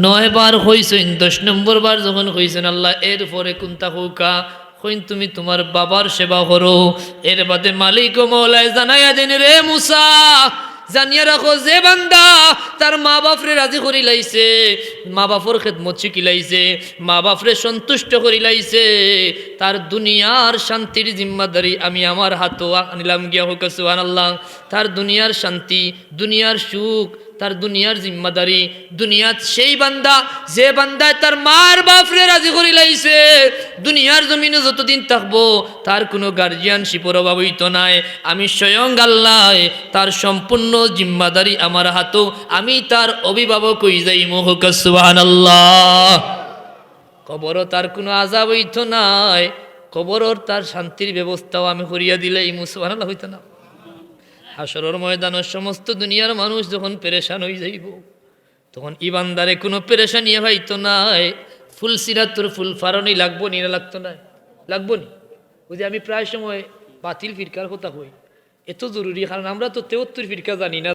9 বার কইছেন। 10 নম্বর বার যখন কইছেন আল্লাহ এরপরে কোনটা হুকা কইন তুমি তোমার বাবার সেবা করো। এর বাদে মালিক ও মৌলায় জানাইয়া দেন রে মুসা জানিয়া রাখো যে বান্দা তার মা বাপরে রাজি করি লাইছে, মা বাপর খেদমত শিখি লাইছে, মা বাপরে সন্তুষ্ট করি লাইছে, তার দুনিয়ার শান্তির জিম্মাদারি আমি আমার হাতও আনিলাম গিয়া হোক সুবহানাল্লাহ। তার দুনিয়ার শান্তি, দুনিয়ার সুখ, তার দুনিয়ার জিম্মাদারি দুনিয়াত সেই বান্দা যে বান্দায় তার মার বাপরে রাজি করি লাইছে দুনিয়ার জমিনে যতদিন থাকবো তার কোনো গার্জিয়ানশিপের অভাব হইতো নাই। আমি স্বয়ং আল্লাহ তার সম্পূর্ণ জিম্মাদারি আমার হাতও, আমি তার অভিভাবক হই যাই মোহক সুবহানাল্লাহ। কবরও তার কোনো আযাব হইতো নাই, কবরর তার শান্তির ব্যবস্থাও আমি করিয়া দিলে সুবহানাল্লাহ হইতো না। হাসরের ময়দানের সমস্ত দুনিয়ার মানুষ যখন পেরেশান হয়ে যাইব তখন ইবানদারে কোনো পেরেশানি হইতো নাই। ফুল সিরাতুর ফুল ফারণই লাগবো নি, না লাগতো না? লাগবো নি? ওই যে আমি প্রায় সময় বাতিল ফিরকার কথা কই, এত জরুরি, কারণ আমরা তো 73 ফিরকা জানি না।